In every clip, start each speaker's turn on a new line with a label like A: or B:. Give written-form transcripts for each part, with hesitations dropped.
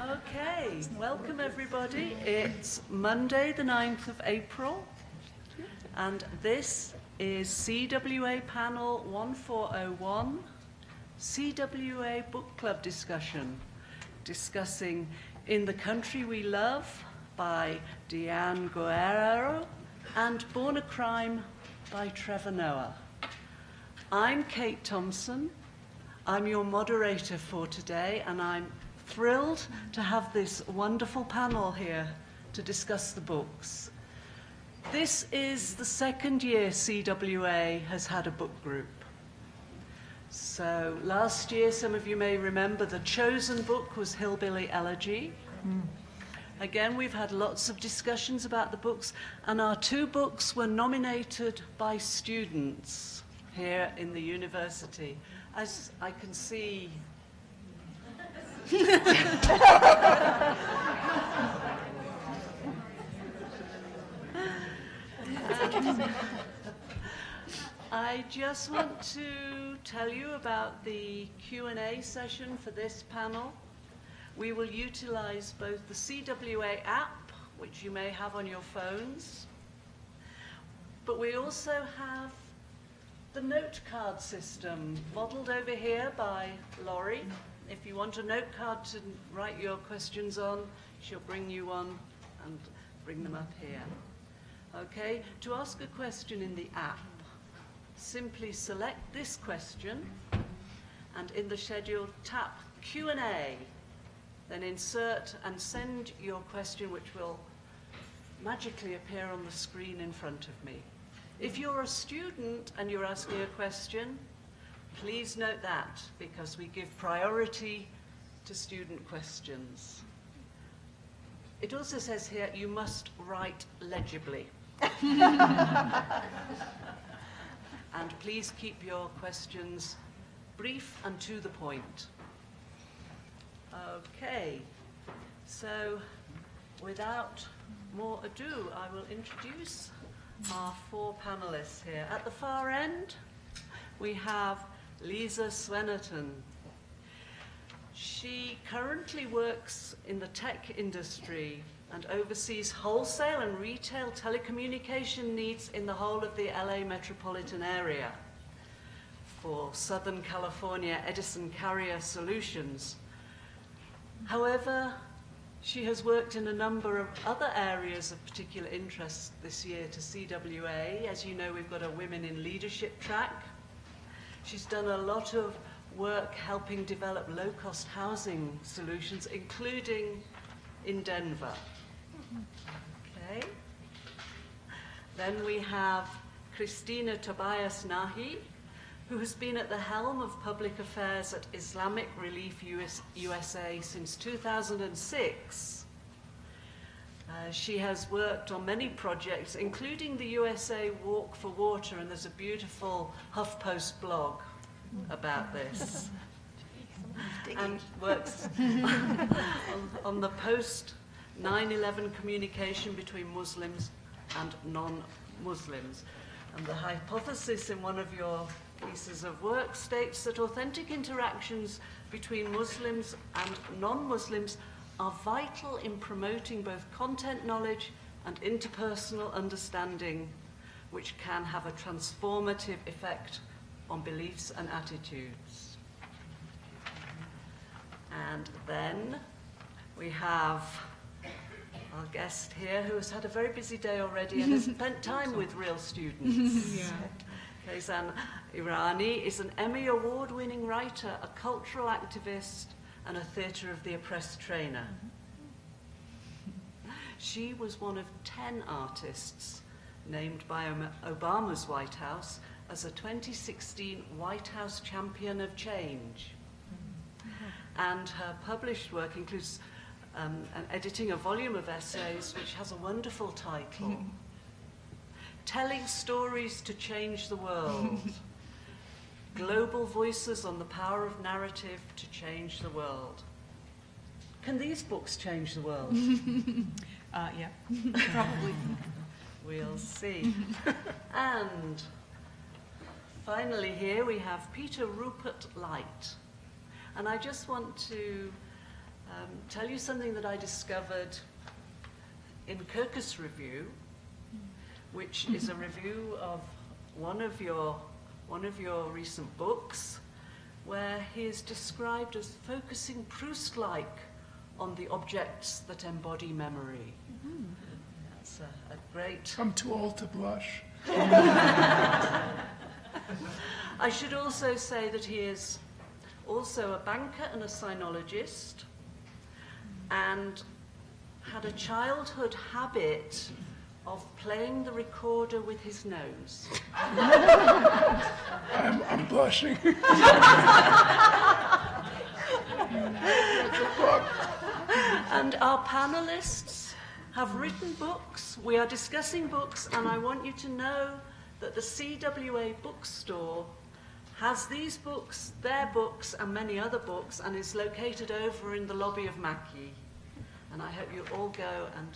A: Okay, welcome everybody. It's Monday the 9th of April and this is CWA panel 1401, CWA book club discussion, discussing In the Country We Love by Diane Guerrero and Born a Crime by Trevor Noah. I'm Kate Thompson. I'm your moderator for today, and I'm thrilled to have this wonderful panel here to discuss the books. This is the second year CWA has had a book group. So last year, some of you may remember, the chosen book was Hillbilly Elegy. Again, we've had lots of discussions about the books, and our two books were nominated by students here in the university. As I can see, I just want to tell you about the Q&A session for this panel. We will utilize both the CWA app, which you may have on your phones, but we also have the note card system, modeled over here by Laurie. If you want a note card to write your questions on, she'll bring you one and bring them up here. Okay, to ask a question in the app, simply select this question and in the schedule tap Q&A, then insert and send your question, which will magically appear on the screen in front of me. If you're a student and you're asking a question, please note that, because we give priority to student questions. It also says here, you must write legibly. And please keep your questions brief and to the point. Okay, so without more ado, I will introduce our four panelists here. At the far end, we have Lisa Swenerton. She currently works in the tech industry and oversees wholesale and retail telecommunication needs in the whole of the LA metropolitan area for Southern California Edison Carrier Solutions. However, she has worked in a number of other areas of particular interest this year to CWA. As you know, we've got a Women in Leadership track. She's done a lot of work helping develop low-cost housing solutions, including in Denver. Okay. Then we have Christina Tobias Nahi, who has been at the helm of public affairs at Islamic Relief USA since 2006. She has worked on many projects, including the USA Walk for Water, and there's a beautiful HuffPost blog about this. And works on the post-9/11 communication between Muslims and non-Muslims. And the hypothesis in one of your pieces of work states that authentic interactions between Muslims and non-Muslims are vital in promoting both content knowledge and interpersonal understanding, which can have a transformative effect on beliefs and attitudes. And then we have our guest here who has had a very busy day already and has spent time with real students.
B: Yeah.
A: Kaysan Irani is an Emmy Award-winning writer, a cultural activist, and a Theatre of the Oppressed trainer. She was one of 10 artists named by Obama's White House as a 2016 White House Champion of Change. And her published work includes an editing a volume of essays which has a wonderful title, Telling Stories to Change the World, Global Voices on the Power of Narrative to Change the World. Can these books change the world?
B: Yeah, probably.
A: We'll see. And finally here we have Peter Rupert Light. And I just want to tell you something that I discovered in Kirkus Review, which is a review of one of your recent books, where he is described as focusing Proust-like on the objects that embody memory. Mm-hmm. That's a great...
C: I'm too old to blush.
A: I should also say that he is also a banker and a sinologist, and had a childhood habit of playing the recorder with his nose.
C: I'm blushing.
A: And our panelists have written books. We are discussing books, and I want you to know that the CWA bookstore has these books, their books, and many other books, and is located over in the lobby of Mackey. And I hope you all go and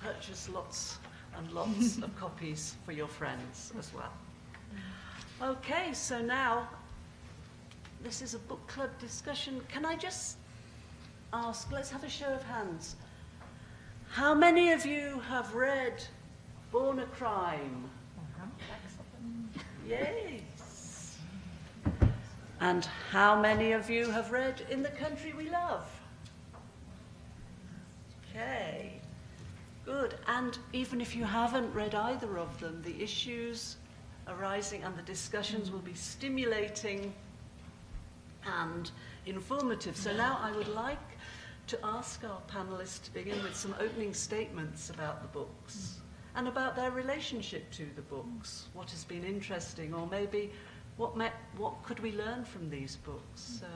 A: purchase lots and lots of copies for your friends as well. Okay, so now this is a book club discussion. Can I just ask, let's have a show of hands. How many of you have read Born a Crime? Yes. And how many of you have read In the Country We Love? Okay, good. And even if you haven't read either of them, the issues arising and the discussions will be stimulating and informative. So now I would like to ask our panelists to begin with some opening statements about the books and about their relationship to the books, what has been interesting, or maybe what could we learn from these books. So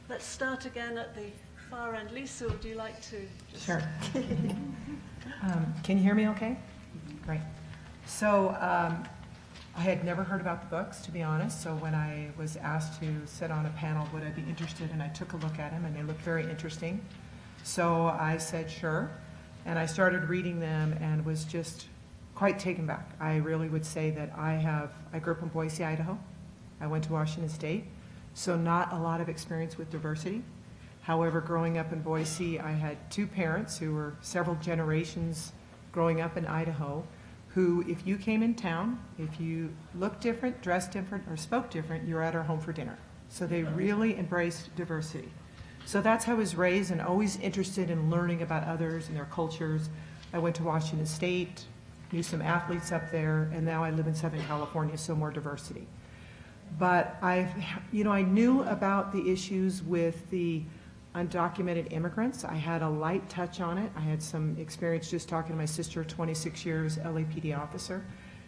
A: let's start again at the far end. Lisa, would you like to just...
D: Sure. Can you hear me okay? Great. So I had never heard about the books, to be honest, so when I was asked to sit on a panel, would I be interested, and I took a look at them, and they looked very interesting. So I said sure, and I started reading them and was just quite taken back. I really would say that I grew up in Boise, Idaho. I went to Washington State, so not a lot of experience with diversity. However, growing up in Boise, I had two parents who were several generations growing up in Idaho, who, if you came in town, if you looked different, dressed different, or spoke different, you were at our home for dinner. So they really embraced diversity. So that's how I was raised, and always interested in learning about others and their cultures. I went to Washington State, knew some athletes up there, and now I live in Southern California, so more diversity. But I knew about the issues with the undocumented immigrants. I had a light touch on it. I had some experience just talking to my sister, 26 years, LAPD officer.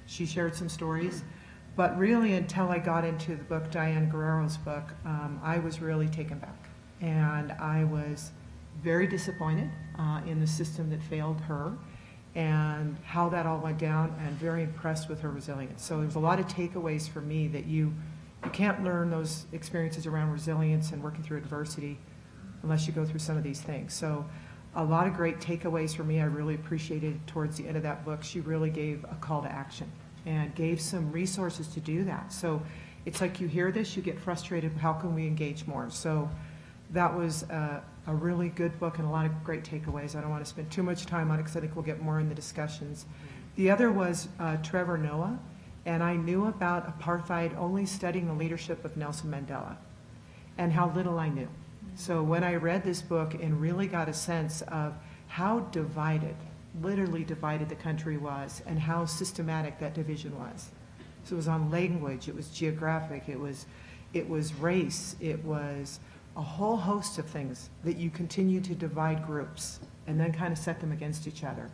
D: She shared some stories. But really, until I got into the book, Diane Guerrero's book, I was really taken back. And I was very disappointed in the system that failed her and how that all went down, and very impressed with her resilience. So there's a lot of takeaways for me that you can't learn those experiences around resilience and working through adversity unless you go through some of these things. So a lot of great takeaways for me. I really appreciated towards the end of that book, she really gave a call to action and gave some resources to do that. So it's like you hear this, you get frustrated, how can we engage more? So that was a really good book and a lot of great takeaways. I don't want to spend too much time on it because I think we'll get more in the discussions. The other was Trevor Noah, and I knew about apartheid only studying the leadership of Nelson Mandela and how little I knew. So when I read this book and really got a sense of how divided, literally divided the country was, and how systematic that division was. So it was on language, it was geographic, it was race, it was a whole host of things that you continue to divide groups and then kind of set them against each other.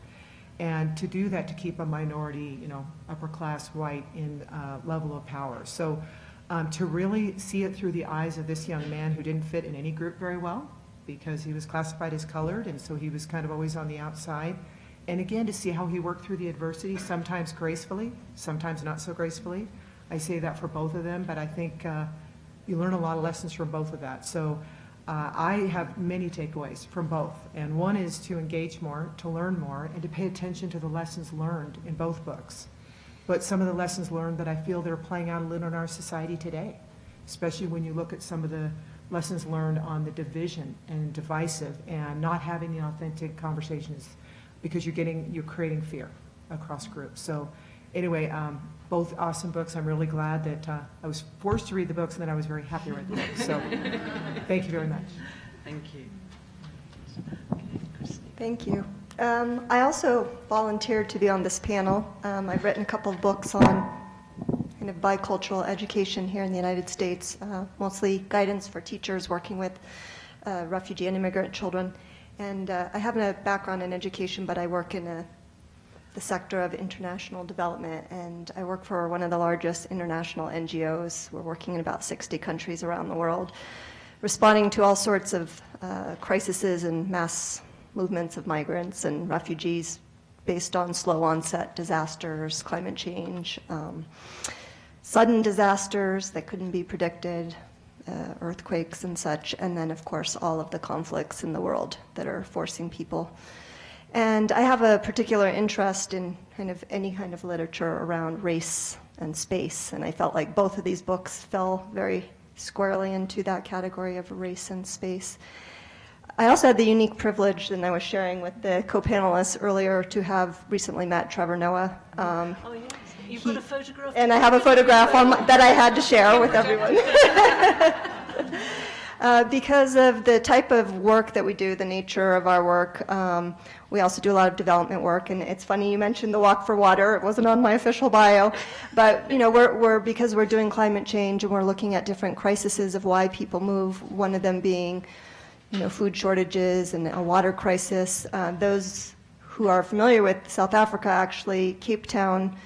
D: And to do that, to keep a minority, upper class white in level of power. So to really see it through the eyes of this young man who didn't fit in any group very well because he was classified as colored, and so he was kind of always on the outside. And again, to see how he worked through the adversity, sometimes gracefully, sometimes not so gracefully. I say that for both of them, but I think you learn a lot of lessons from both of that. So I have many takeaways from both. And one is to engage more, to learn more, and to pay attention to the lessons learned in both books. But some of the lessons learned that I feel they're playing out a little in our society today, especially when you look at some of the lessons learned on the division and divisive and not having the authentic conversations because you're creating fear across groups. So anyway, both awesome books. I'm really glad that I was forced to read the books and then I was very happy to read the books. So thank you very much.
A: Thank you.
E: Thank you. I also volunteered to be on this panel. I've written a couple of books on kind of bicultural education here in the United States, mostly guidance for teachers working with refugee and immigrant children. And I have a background in education, but I work in the sector of international development, and I work for one of the largest international NGOs. We're working in about 60 countries around the world, responding to all sorts of crises and mass movements of migrants and refugees based on slow onset disasters, climate change, sudden disasters that couldn't be predicted, earthquakes and such, and then of course all of the conflicts in the world that are forcing people. And I have a particular interest in kind of any kind of literature around race and space, and I felt like both of these books fell very squarely into that category of race and space. I also had the unique privilege, and I was sharing with the co-panelists earlier, to have recently met Trevor Noah.
A: Oh, yes. You've got a photograph?
E: And I have a photograph that I had to share with everyone. Because of the type of work that we do, the nature of our work, we also do a lot of development work. And it's funny you mentioned the Walk for Water. It wasn't on my official bio, but because we're doing climate change and we're looking at different crises of why people move. One of them being, food shortages and a water crisis. Those who are familiar with South Africa, actually, Cape Town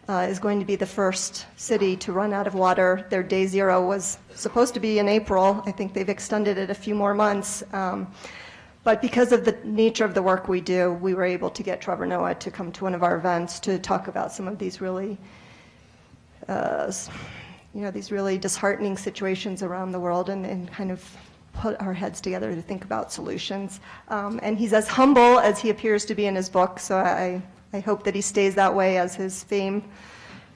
E: is going to be the first city to run out of water. Their day zero was supposed to be in April. I think they've extended it a few more months. But because of the nature of the work we do, we were able to get Trevor Noah to come to one of our events to talk about some of these really, these really disheartening situations around the world and kind of put our heads together to think about solutions. And he's as humble as he appears to be in his book, so I hope that he stays that way as his fame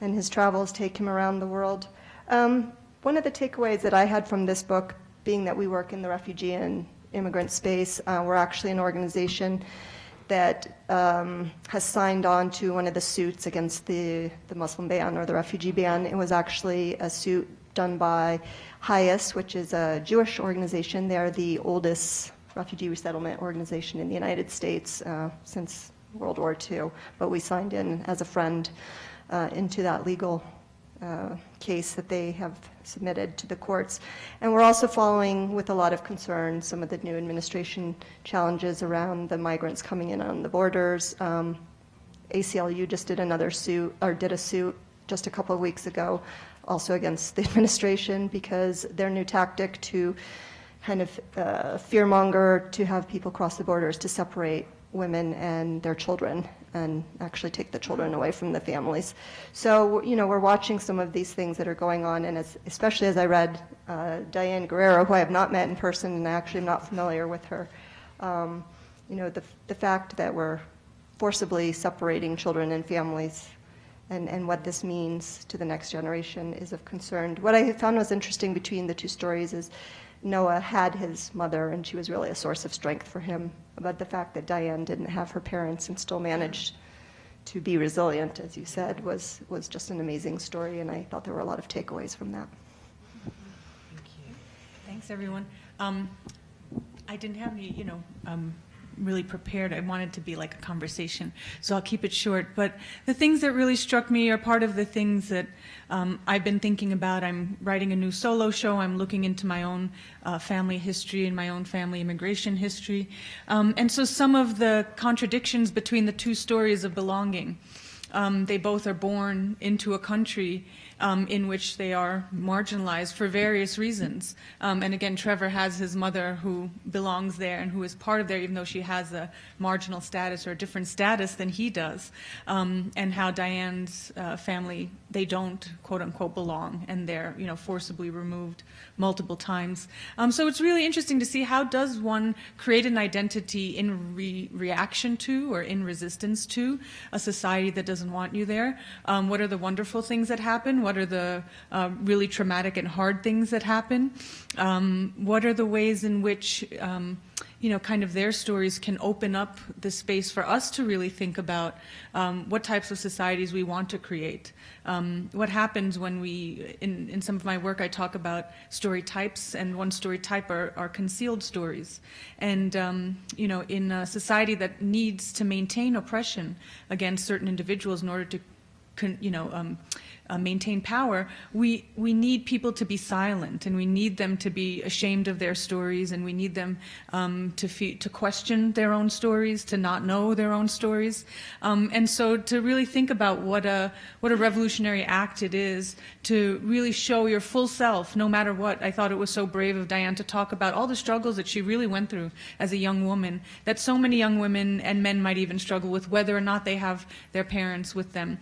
E: and his travels take him around the world. One of the takeaways that I had from this book, being that we work in the refugee and immigrant space, we're actually an organization that has signed on to one of the suits against the Muslim ban or the refugee ban. It was actually a suit done by HIAS, which is a Jewish organization. They're the oldest refugee resettlement organization in the United States since World War II, but we signed in as a friend into that legal case that they have submitted to the courts. And we're also following with a lot of concern some of the new administration challenges around the migrants coming in on the borders. ACLU just did a suit just a couple of weeks ago, also against the administration, because their new tactic to kind of fearmonger to have people cross the borders to separate women and their children and actually take the children away from the families. So, we're watching some of these things that are going on, and especially as I read Diane Guerrero, who I have not met in person, and I actually am not familiar with her, the fact that we're forcibly separating children and families and what this means to the next generation is of concern. What I found was interesting between the two stories is Noah had his mother, and she was really a source of strength for him. But the fact that Diane didn't have her parents and still managed to be resilient, as you said, was just an amazing story, and I thought there were a lot of takeaways from that.
B: Thank you. Thanks, everyone. I didn't have any, really prepared. I wanted to be like a conversation, so I'll keep it short. But the things that really struck me are part of the things that I've been thinking about. I'm writing a new solo show. I'm looking into my own family history and my own family immigration history. And so some of the contradictions between the two stories of belonging, they both are born into a country in which they are marginalized for various reasons. And again, Trevor has his mother who belongs there and who is part of there, even though she has a marginal status or a different status than he does. And how Diane's family, they don't, quote unquote, belong, and they're, forcibly removed multiple times. So it's really interesting to see how does one create an identity in reaction to or in resistance to a society that doesn't want you there. What are the wonderful things that happen What are the really traumatic and hard things that happen? What are the ways in which kind of their stories can open up the space for us to really think about what types of societies we want to create. What happens when we, in some of my work, I talk about story types, and one story type are concealed stories. And, in a society that needs to maintain oppression against certain individuals in order to maintain power, we need people to be silent, and we need them to be ashamed of their stories, and we need them to question their own stories, to not know their own stories. And so to really think about what a revolutionary act it is to really show your full self, no matter what. I thought it was so brave of Diane to talk about all the struggles that she really went through as a young woman, that so many young women and men might even struggle with, whether or not they have their parents with them,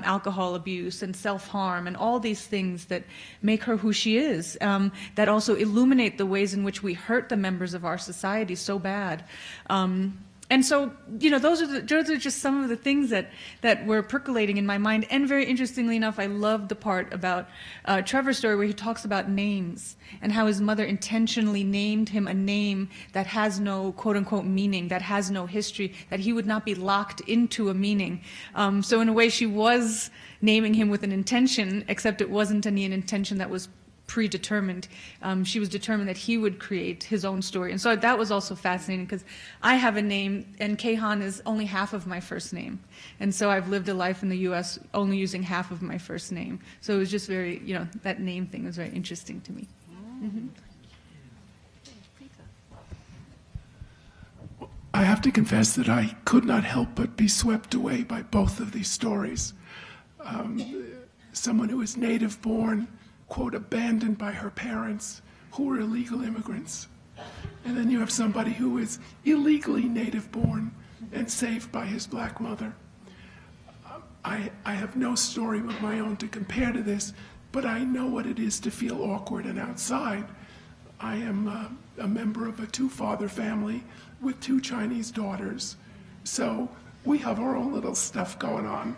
B: alcohol abuse and self-harm and all these things that make her who she is, that also illuminate the ways in which we hurt the members of our society so bad. And so, those are just some of the things that were percolating in my mind. And very interestingly enough, I love the part about Trevor's story where he talks about names and how his mother intentionally named him a name that has no quote-unquote meaning, that has no history, that he would not be locked into a meaning. So in a way, she was naming him with an intention, except it wasn't an intention that was predetermined. She was determined that he would create his own story. And so that was also fascinating, because I have a name, and Kehan is only half of my first name. And so I've lived a life in the U.S. only using half of my first name. So it was just very, that name thing was very interesting to me. Mm-hmm.
C: I have to confess that I could not help but be swept away by both of these stories. Someone who is native born, quote, abandoned by her parents, who were illegal immigrants. And then you have somebody who is illegally native born and saved by his black mother. I have no story of my own to compare to this, but I know what it is to feel awkward and outside. I am a member of a two-father family with 2 Chinese daughters. So we have our own little stuff going on,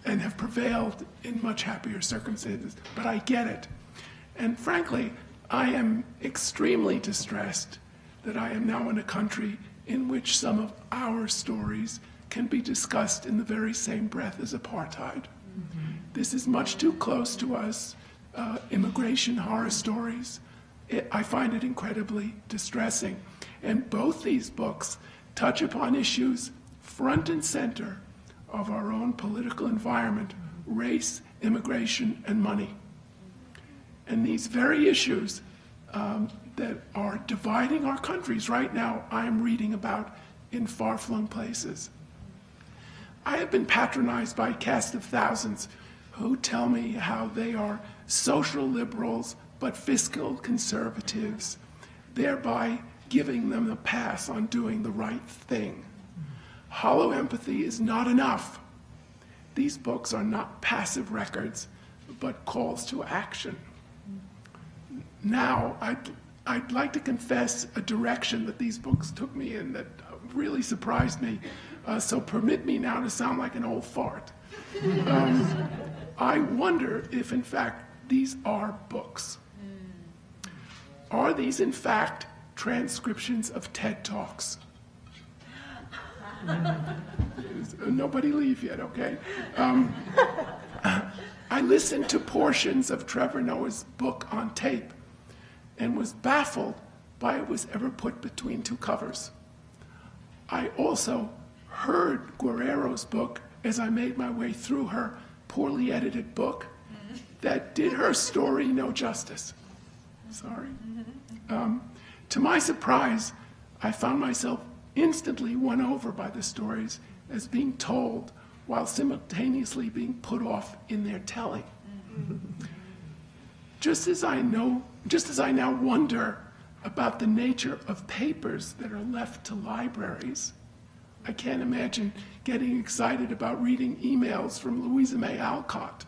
C: and have prevailed in much happier circumstances. But I get it. And frankly, I am extremely distressed that I am now in a country in which some of our stories can be discussed in the very same breath as apartheid. Mm-hmm. This is much too close to us. Immigration horror stories. I find it incredibly distressing. And both these books touch upon issues front and center of our own political environment: race, immigration, and money. And these very issues that are dividing our countries right now, I am reading about in far-flung places. I have been patronized by a cast of thousands who tell me how they are social liberals but fiscal conservatives, thereby giving them a pass on doing the right thing. Hollow empathy is not enough. These books are not passive records, but calls to action. Now, I'd like to confess a direction that these books took me in that really surprised me. So permit me now to sound like an old fart. I wonder if, in fact, these are books. Are these, in fact, transcriptions of TED Talks? Nobody leave yet, okay? I listened to portions of Trevor Noah's book on tape and was baffled by it was ever put between 2 covers. I also heard Guerrero's book as I made my way through her poorly edited book that did her story no justice. Sorry. To my surprise, I found myself instantly won over by the stories as being told while simultaneously being put off in their telling. Just as I now wonder about the nature of papers that are left to libraries, I can't imagine getting excited about reading emails from Louisa May Alcott.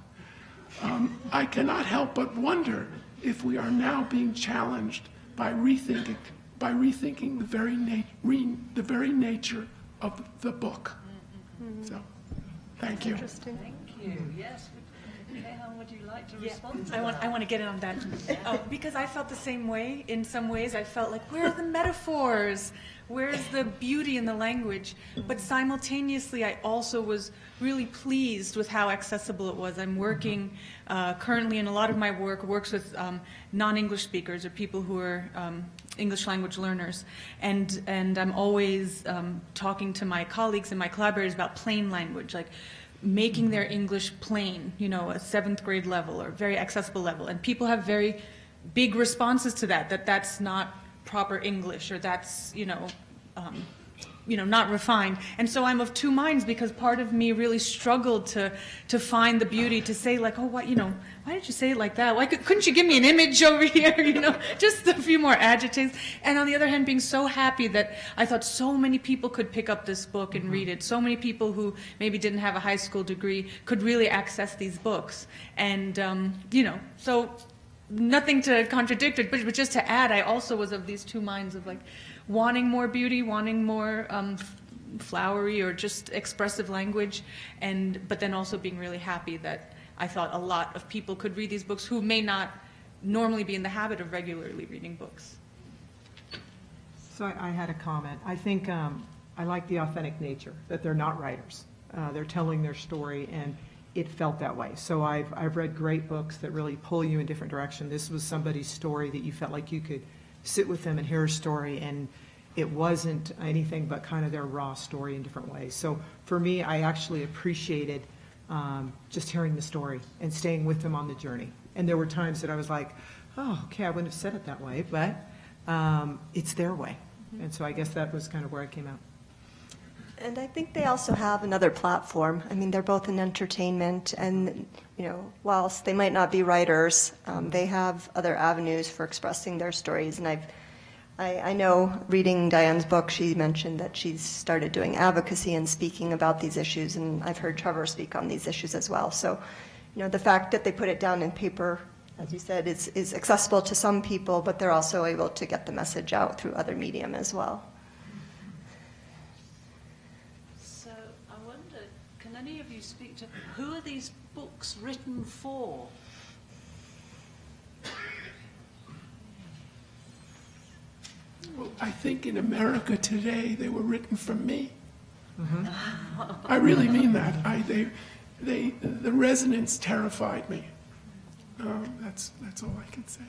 C: I cannot help but wonder if we are now being challenged by rethinking the very nature of the book. So, thank you.
E: Interesting. Thank you.
A: you. Yes. How would you like to respond to
B: I
A: that?
B: want to get in on that because I felt the same way. In some ways, I felt like, where are the metaphors? Where's the beauty in the language? But simultaneously, I also was really pleased with how accessible it was. I'm working currently, and a lot of my work works with non-English speakers or people who are English language learners, and I'm always talking to my colleagues and my collaborators about plain language, like making their English plain, you know, a 7th grade level or very accessible level. And people have very big responses to that that's not proper English, or that's, not refined. And so I'm of two minds, because part of me really struggled to find the beauty, to say like, oh, what, why did you say it like that? Why couldn't you give me an image over here, just a few more adjectives? And on the other hand, being so happy that I thought so many people could pick up this book and read it. So many people who maybe didn't have a high school degree could really access these books. And, so nothing to contradict it, but just to add, I also was of these two minds of like wanting more beauty, wanting more flowery or just expressive language, but then also being really happy that I thought a lot of people could read these books who may not normally be in the habit of regularly reading books.
D: So I had a comment. I think I like the authentic nature, that they're not writers. They're telling their story, and it felt that way. So I've read great books that really pull you in different directions. This was somebody's story that you felt like you could sit with them and hear a story, and it wasn't anything but kind of their raw story in different ways. So for me, I actually appreciated just hearing the story and staying with them on the journey. And there were times that I was like, oh, okay, I wouldn't have said it that way, but it's their way. And so I guess that was kind of where I came out.
E: And I think they also have another platform. I mean, they're both in entertainment, and whilst they might not be writers, they have other avenues for expressing their stories. And I know, reading Diane's book, she mentioned that she's started doing advocacy and speaking about these issues, and I've heard Trevor speak on these issues as well. So, the fact that they put it down in paper, as you said, is accessible to some people, but they're also able to get the message out through other medium as well.
A: Any of you speak to, who are these books written for?
C: Well, I think in America today they were written for me. I really mean that. The resonance terrified me. That's all I can say.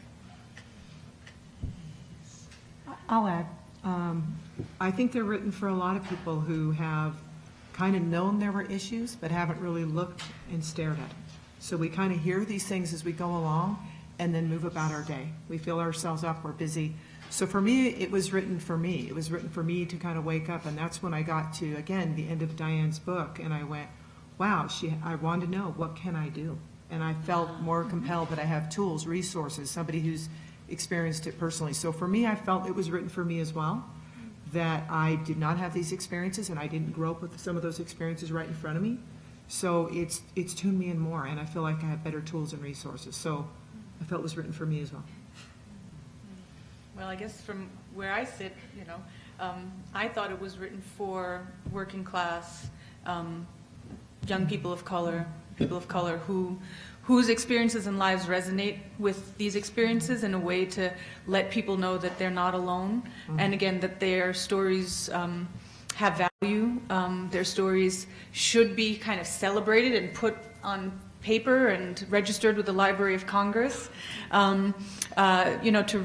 D: I'll add. I think they're written for a lot of people who have kind of known there were issues, but haven't really looked and stared at them. So we kind of hear these things as we go along and then move about our day. We fill ourselves up, we're busy. So for me, it was written for me. It was written for me to kind of wake up, and that's when I got to, again, the end of Diane's book, and I went, wow, I wanted to know, what can I do? And I felt more compelled that I have tools, resources, somebody who's experienced it personally. So for me, I felt it was written for me as well, that I did not have these experiences, and I didn't grow up with some of those experiences right in front of me. So it's tuned me in more, and I feel like I have better tools and resources. So I felt it was written for me as well.
B: Well, I guess from where I sit, I thought it was written for working class, young people of color whose experiences and lives resonate with these experiences in a way to let people know that they're not alone. And again, that their stories have value. Their stories should be kind of celebrated and put on paper and registered with the Library of Congress. To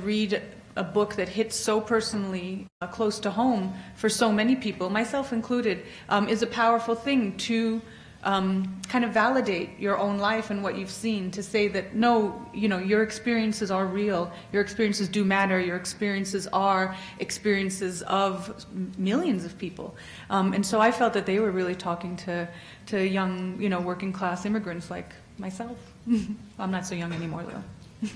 B: read a book that hits so personally close to home for so many people, myself included, is a powerful thing to kind of validate your own life and what you've seen, to say that no, your experiences are real, your experiences do matter, your experiences are experiences of millions of people. And so I felt that they were really talking to young, working class immigrants like myself. I'm not so young anymore though.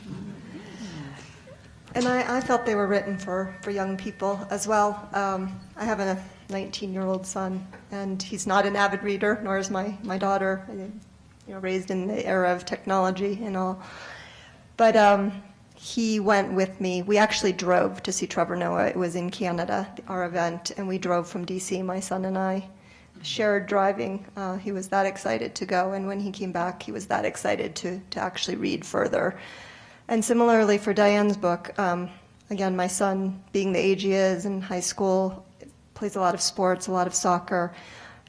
E: And I felt they were written for young people as well. I have a 19-year-old son, and he's not an avid reader, nor is my daughter, raised in the era of technology and all. But he went with me. We actually drove to see Trevor Noah. It was in Canada, our event, and we drove from D.C., my son and I. shared driving. He was that excited to go, and when he came back, he was that excited to actually read further. And similarly for Diane's book, again, my son, being the age he is in high school, plays a lot of sports, a lot of soccer.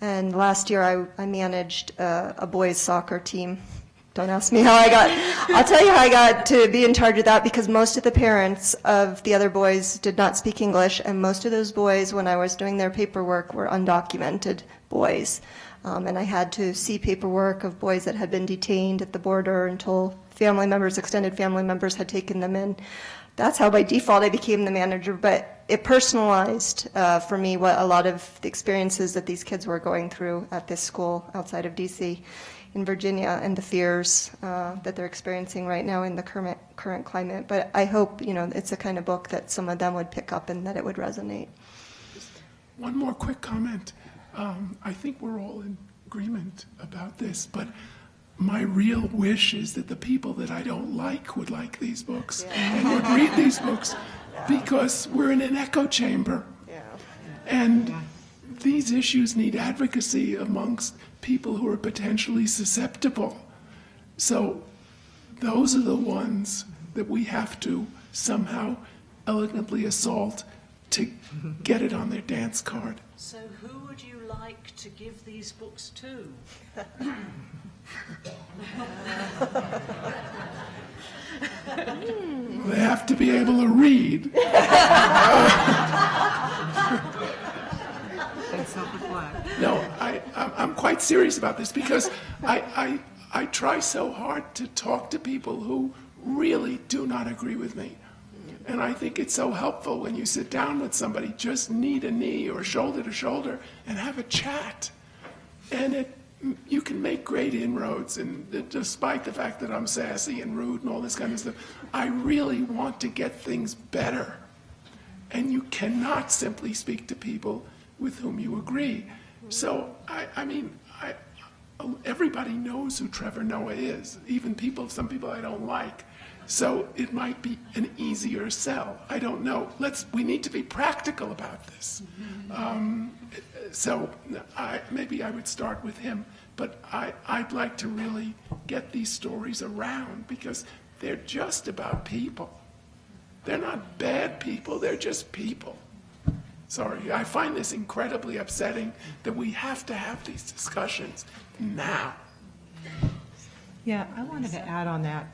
E: And last year I managed a boys' soccer team. Don't ask me how I got, I'll tell you how I got to be in charge of that, because most of the parents of the other boys did not speak English, and most of those boys, when I was doing their paperwork, were undocumented boys. And I had to see paperwork of boys that had been detained at the border until family members, extended family members, had taken them in. That's how by default I became the manager, but it personalized for me what a lot of the experiences that these kids were going through at this school outside of DC in Virginia, and the fears that they're experiencing right now in the current climate. But I hope, it's a kind of book that some of them would pick up and that it would resonate.
C: One more quick comment. I think we're all in agreement about this, but my real wish is that the people that I don't like would like these books and would read these books, because we're in an echo chamber. And these issues need advocacy amongst people who are potentially susceptible. So those are the ones that we have to somehow elegantly assault to get it on their dance card.
A: So who would you like to give these books to?
C: They have to be able to read.
D: And self-reflect.
C: No, I'm quite serious about this, because I try so hard to talk to people who really do not agree with me. And I think it's so helpful when you sit down with somebody, just knee to knee or shoulder to shoulder, and have a chat. And you can make great inroads, and despite the fact that I'm sassy and rude and all this kind of stuff, I really want to get things better. And you cannot simply speak to people with whom you agree. So, everybody knows who Trevor Noah is, even some people I don't like. So it might be an easier sell. I don't know. We need to be practical about this. Maybe I would start with him, but I'd like to really get these stories around, because they're just about people. They're not bad people, they're just people. Sorry, I find this incredibly upsetting that we have to have these discussions now.
D: Yeah, I wanted to add on that.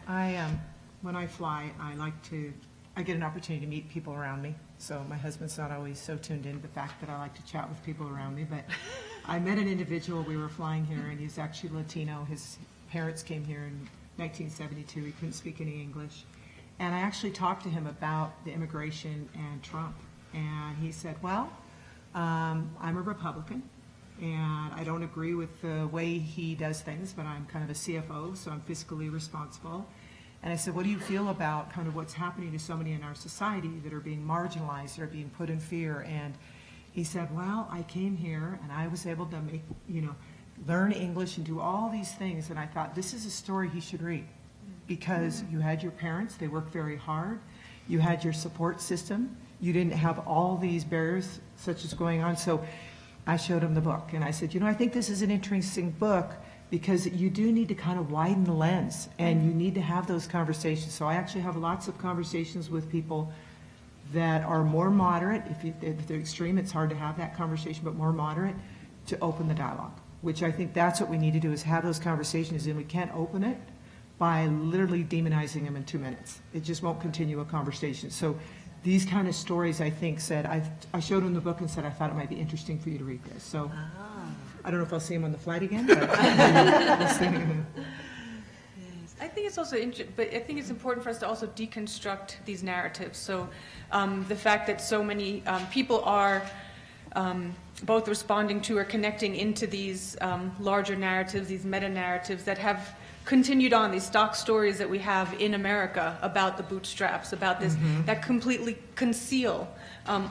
D: When I fly, I get an opportunity to meet people around me. So my husband's not always so tuned in to the fact that I like to chat with people around me. But I met an individual, we were flying here, and he's actually Latino. His parents came here in 1972. He couldn't speak any English. And I actually talked to him about the immigration and Trump. And he said, well, I'm a Republican, and I don't agree with the way he does things, but I'm kind of a CFO, so I'm fiscally responsible. And I said, what do you feel about kind of what's happening to so many in our society that are being marginalized, that are being put in fear? And he said, well, I came here and I was able to learn English and do all these things. And I thought, this is a story he should read, because you had your parents, they worked very hard. You had your support system. You didn't have all these barriers such as going on. So I showed him the book and I said, I think this is an interesting book, because you do need to kind of widen the lens, and you need to have those conversations. So I actually have lots of conversations with people that are more moderate. If they're extreme, it's hard to have that conversation, but more moderate, to open the dialogue, which I think that's what we need to do, is have those conversations, and we can't open it by literally demonizing them in 2 minutes. It just won't continue a conversation. So these kind of stories, I think, I showed him the book and said, I thought it might be interesting for you to read this. So I don't know if I'll see him on the flight again, but we'll see.
B: I think it's also, but I think it's important for us to also deconstruct these narratives. So the fact that so many people are both responding to or connecting into these larger narratives, these meta-narratives that have continued on, these stock stories that we have in America about the bootstraps, about this, that completely conceal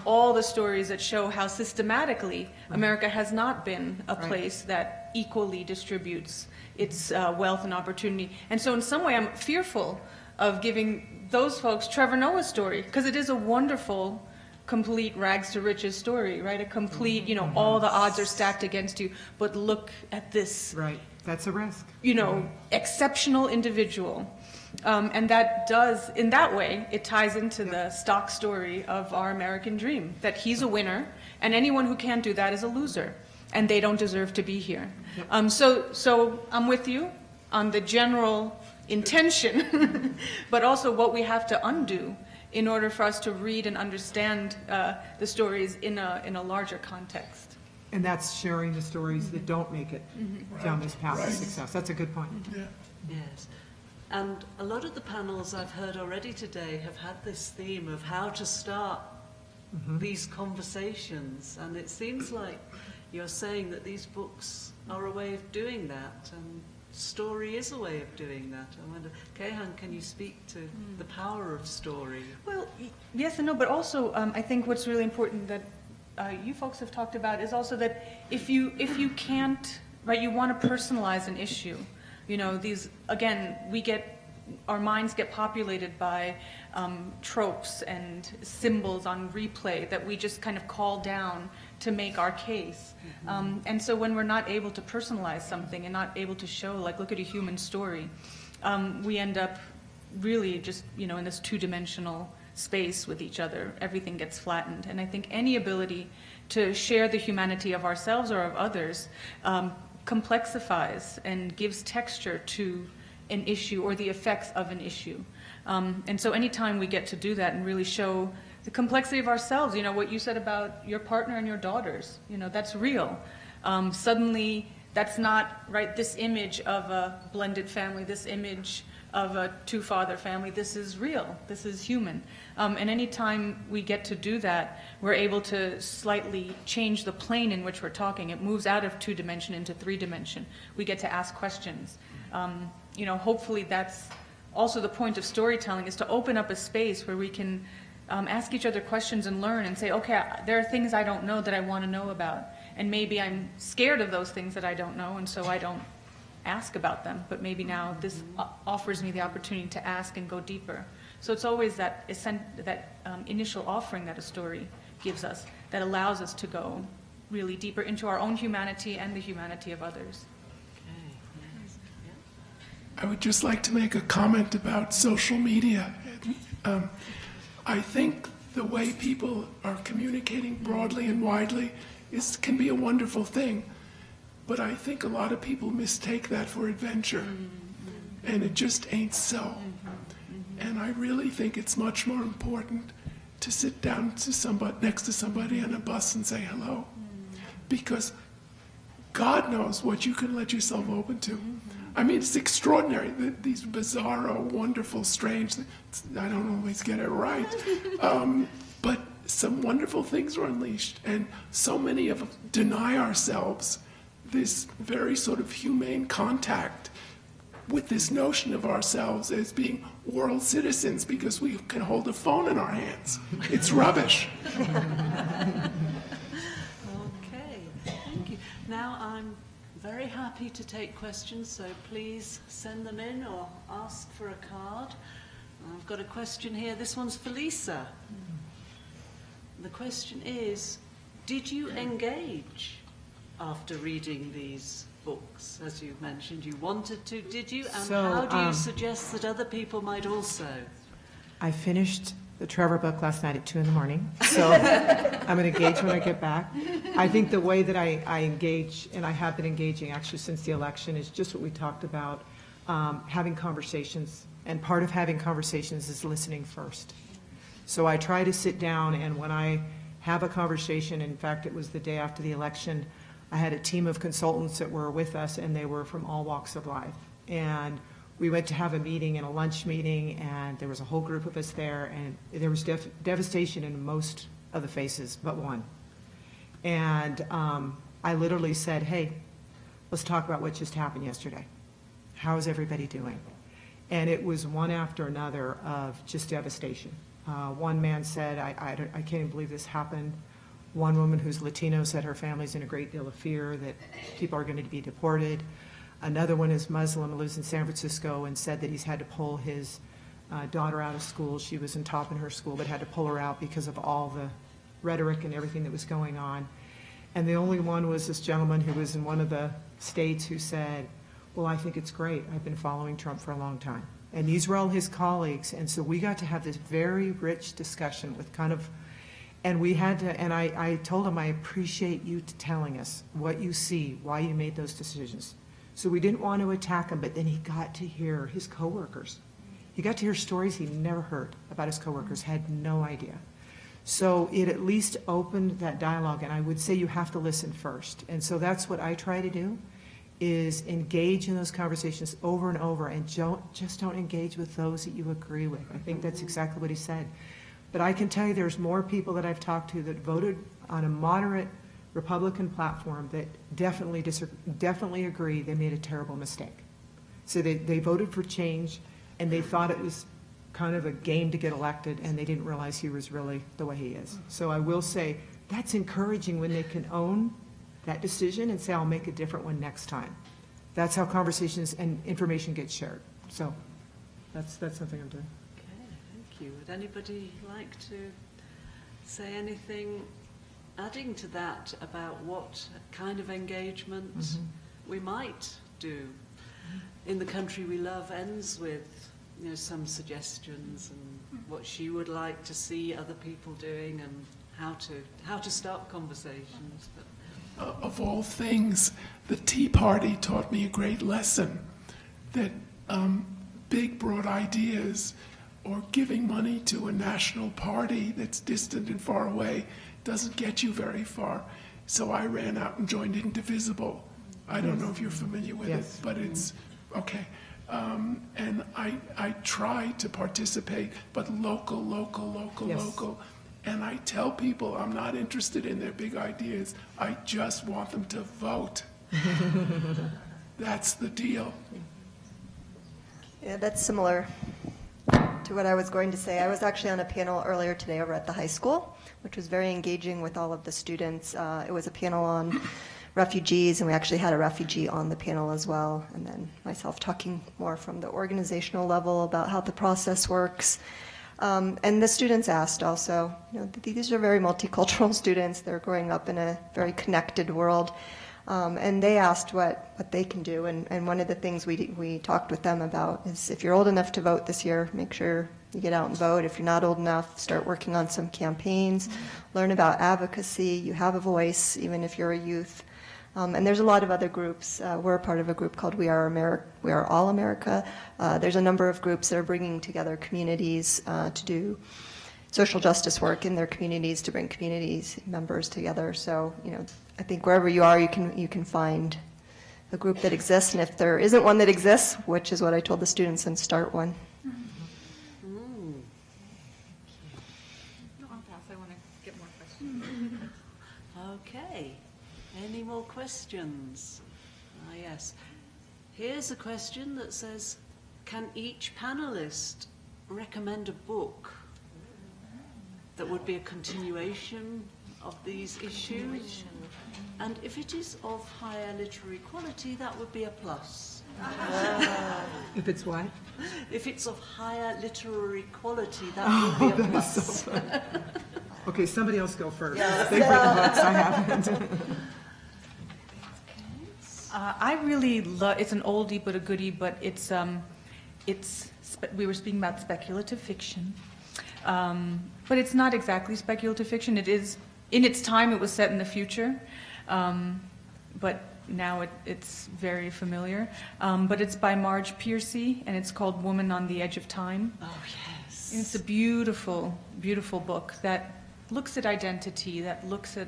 B: all the stories that show how systematically America has not been a place that equally distributes its wealth and opportunity. And so in some way I'm fearful of giving those folks Trevor Noah's story, because it is a wonderful complete rags to riches story, right? A complete, you know, all the odds are stacked against you, but look at this.
D: Right, that's a risk.
B: You know, exceptional individual. And that does, in that way, it ties into the stock story of our American dream, that he's a winner, and anyone who can't do that is a loser, and they don't deserve to be here. So I'm with you on the general intention, but also what we have to undo in order for us to read and understand the stories in a larger context.
D: And that's sharing the stories that don't make it down this path of success. That's a good point.
C: Yeah.
A: Yes. And a lot of the panels I've heard already today have had this theme of how to start these conversations. And it seems like you're saying that these books are a way of doing that, and story is a way of doing that. I wonder, Kehan, can you speak to the power of story?
B: Well, yes and no, but also I think what's really important that you folks have talked about is also that if you can't, right, you want to personalize an issue. You know, these, again, our minds get populated by tropes and symbols on replay that we just kind of call down to make our case. And so when we're not able to personalize something and not able to show, like, look at a human story, we end up really just, you know, in this two-dimensional space with each other. Everything gets flattened. And I think any ability to share the humanity of ourselves or of others complexifies and gives texture to an issue or the effects of an issue. And so anytime we get to do that and really show the complexity of ourselves, you know, what you said about your partner and your daughters, you know, that's real. Suddenly, that's not, right, this image of a blended family, this image of a two-father family, this is real, this is human. And anytime we get to do that, we're able to slightly change the plane in which we're talking. It moves out of two-dimension into three-dimension. We get to ask questions. You know, hopefully that's also the point of storytelling, is to open up a space where we can ask each other questions and learn and say, okay, there are things I don't know that I want to know about. And maybe I'm scared of those things that I don't know, and so I don't ask about them. But maybe now this offers me the opportunity to ask and go deeper. So it's always that initial offering that a story gives us that allows us to go really deeper into our own humanity and the humanity of others.
C: I would just like to make a comment about social media. I think the way people are communicating broadly and widely can be a wonderful thing, but I think a lot of people mistake that for adventure, and it just ain't so. And I really think it's much more important to sit down to next to somebody on a bus and say hello, because God knows what you can let yourself open to. I mean, it's extraordinary, these bizarro, wonderful, strange things. I don't always get it right. But some wonderful things are unleashed. And so many of us deny ourselves this very sort of humane contact with this notion of ourselves as being world citizens because we can hold a phone in our hands. It's rubbish.
A: Okay, thank you. Now I'm very happy to take questions, so please send them in or ask for a card. I've got a question here. This one's for Lisa. The question is, did you engage after reading these books? As you mentioned, you wanted to, did you? And how do you suggest that other people might also?
D: I finished the Trevor book last night at 2 a.m, so I'm going to engage when I get back. I think the way that I engage, and I have been engaging actually since the election, is just what we talked about, having conversations. And part of having conversations is listening first. So I try to sit down, and when I have a conversation, in fact, it was the day after the election, I had a team of consultants that were with us, and they were from all walks of life. And we went to have a meeting, and a lunch meeting, and there was a whole group of us there, and there was devastation in most of the faces but one. And I literally said, hey, let's talk about what just happened yesterday. How is everybody doing? And it was one after another of just devastation. One man said, I can't even believe this happened. One woman who's Latino said her family's in a great deal of fear that people are going to be deported. Another one is Muslim, lives in San Francisco, and said that he's had to pull his daughter out of school. She was in top in her school, but had to pull her out because of all the rhetoric and everything that was going on. And the only one was this gentleman who was in one of the states who said, well, I think it's great. I've been following Trump for a long time. And these were all his colleagues. And so we got to have this very rich discussion with kind of, and we had to, and I told him, I appreciate you telling us what you see, why you made those decisions. So we didn't want to attack him, but then he got to hear his coworkers. He got to hear stories he never heard about his coworkers, had no idea. So it at least opened that dialogue, and I would say you have to listen first. And so that's what I try to do, is engage in those conversations over and over, and just don't engage with those that you agree with. I think that's exactly what he said. But I can tell you there's more people that I've talked to that voted on a moderate Republican platform that definitely agree they made a terrible mistake. So they voted for change, and they thought it was kind of a game to get elected, and they didn't realize he was really the way he is. So I will say that's encouraging when they can own that decision and say, I'll make a different one next time. That's how conversations and information get shared. So that's something I'm doing.
A: Okay, thank you. Would anybody like to say anything adding to that about what kind of engagement we might do? In the Country We Love ends with, you know, some suggestions and what she would like to see other people doing and how to start conversations. But
C: of all things, the Tea Party taught me a great lesson, that big, broad ideas or giving money to a national party that's distant and far away doesn't get you very far. So I ran out and joined Indivisible. I don't know if you're familiar with it, but it's okay. And I try to participate, but local. And I tell people I'm not interested in their big ideas. I just want them to vote. That's the deal.
E: Yeah, that's similar to what I was going to say. I was actually on a panel earlier today over at the high school, which was very engaging with all of the students. It was a panel on refugees, and we actually had a refugee on the panel as well, and then myself talking more from the organizational level about how the process works. And the students asked also, you know, these are very multicultural students. They're growing up in a very connected world. And they asked what they can do. And one of the things we talked with them about is, if you're old enough to vote this year, make sure you get out and vote. If you're not old enough, start working on some campaigns, learn about advocacy. You have a voice, even if you're a youth. And there's a lot of other groups. We're a part of a group called We Are All America. There's a number of groups that are bringing together communities to do social justice work in their communities, to bring communities members together. So, you know, I think wherever you are, you can find a group that exists. And if there isn't one that exists, which is what I told the students, then start one.
B: No, I'll pass. I want to get more questions.
A: okay. Any more questions? Yes. Here's a question that says, can each panelist recommend a book that would be a continuation of these issues? And if it is of higher literary quality, that would be a plus.
D: If it's what?
A: If it's of higher literary quality, that would be a plus.
D: So okay, somebody else go first. They've written books, I haven't.
B: I really love, it's an oldie but a goodie, but we were speaking about speculative fiction. But it's not exactly speculative fiction. It is, in its time, it was set in the future, but now it's very familiar. But it's by Marge Piercy, and it's called Woman on the Edge of Time.
A: Oh, yes.
B: And it's a beautiful, beautiful book that looks at identity, that looks at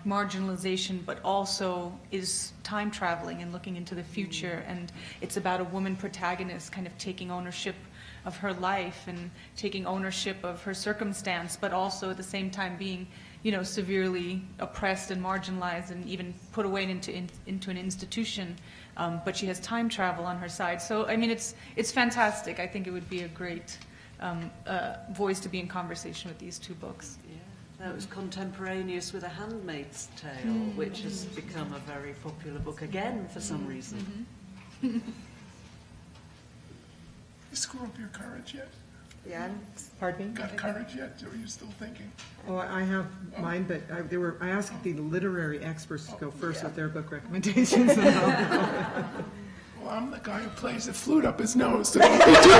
B: marginalization, but also is time traveling and looking into the future. And it's about a woman protagonist kind of taking ownership of her life and taking ownership of her circumstance, but also at the same time being, you know, severely oppressed and marginalized and even put away into an institution. But she has time travel on her side. So, I mean, it's fantastic. I think it would be a great voice to be in conversation with these two books.
A: Yeah. That was contemporaneous with A Handmaid's Tale, which has become a very popular book again for some reason.
C: You screw up your courage yet?
E: Yeah.
D: Pardon me?
C: Got courage yet, or are you still thinking?
D: Oh, I have mine, but I asked the literary experts to go first with their book recommendations. And
C: Well, I'm the guy who plays the flute up his nose, so don't be too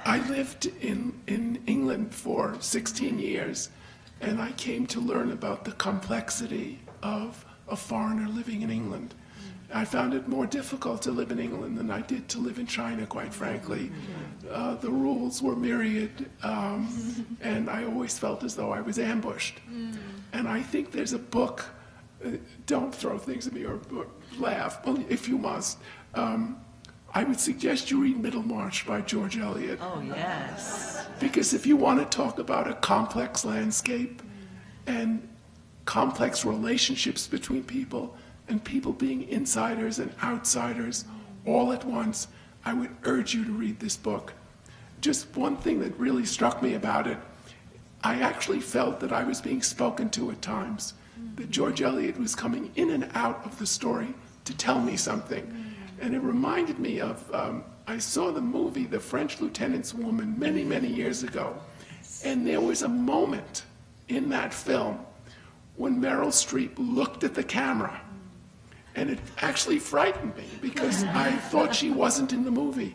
C: I lived in England for 16 years, and I came to learn about the complexity of a foreigner living in England. I found it more difficult to live in England than I did to live in China, quite frankly. The rules were myriad, and I always felt as though I was ambushed. And I think there's a book, don't throw things at me or laugh, well, if you must. I would suggest you read Middlemarch by George Eliot.
A: Oh, yes.
C: Because if you want to talk about a complex landscape and complex relationships between people, and people being insiders and outsiders all at once, I would urge you to read this book. Just one thing that really struck me about it, I actually felt that I was being spoken to at times, that George Eliot was coming in and out of the story to tell me something. And it reminded me of, I saw the movie The French Lieutenant's Woman many, many years ago, and there was a moment in that film when Meryl Streep looked at the camera. And it actually frightened me because I thought she wasn't in the movie.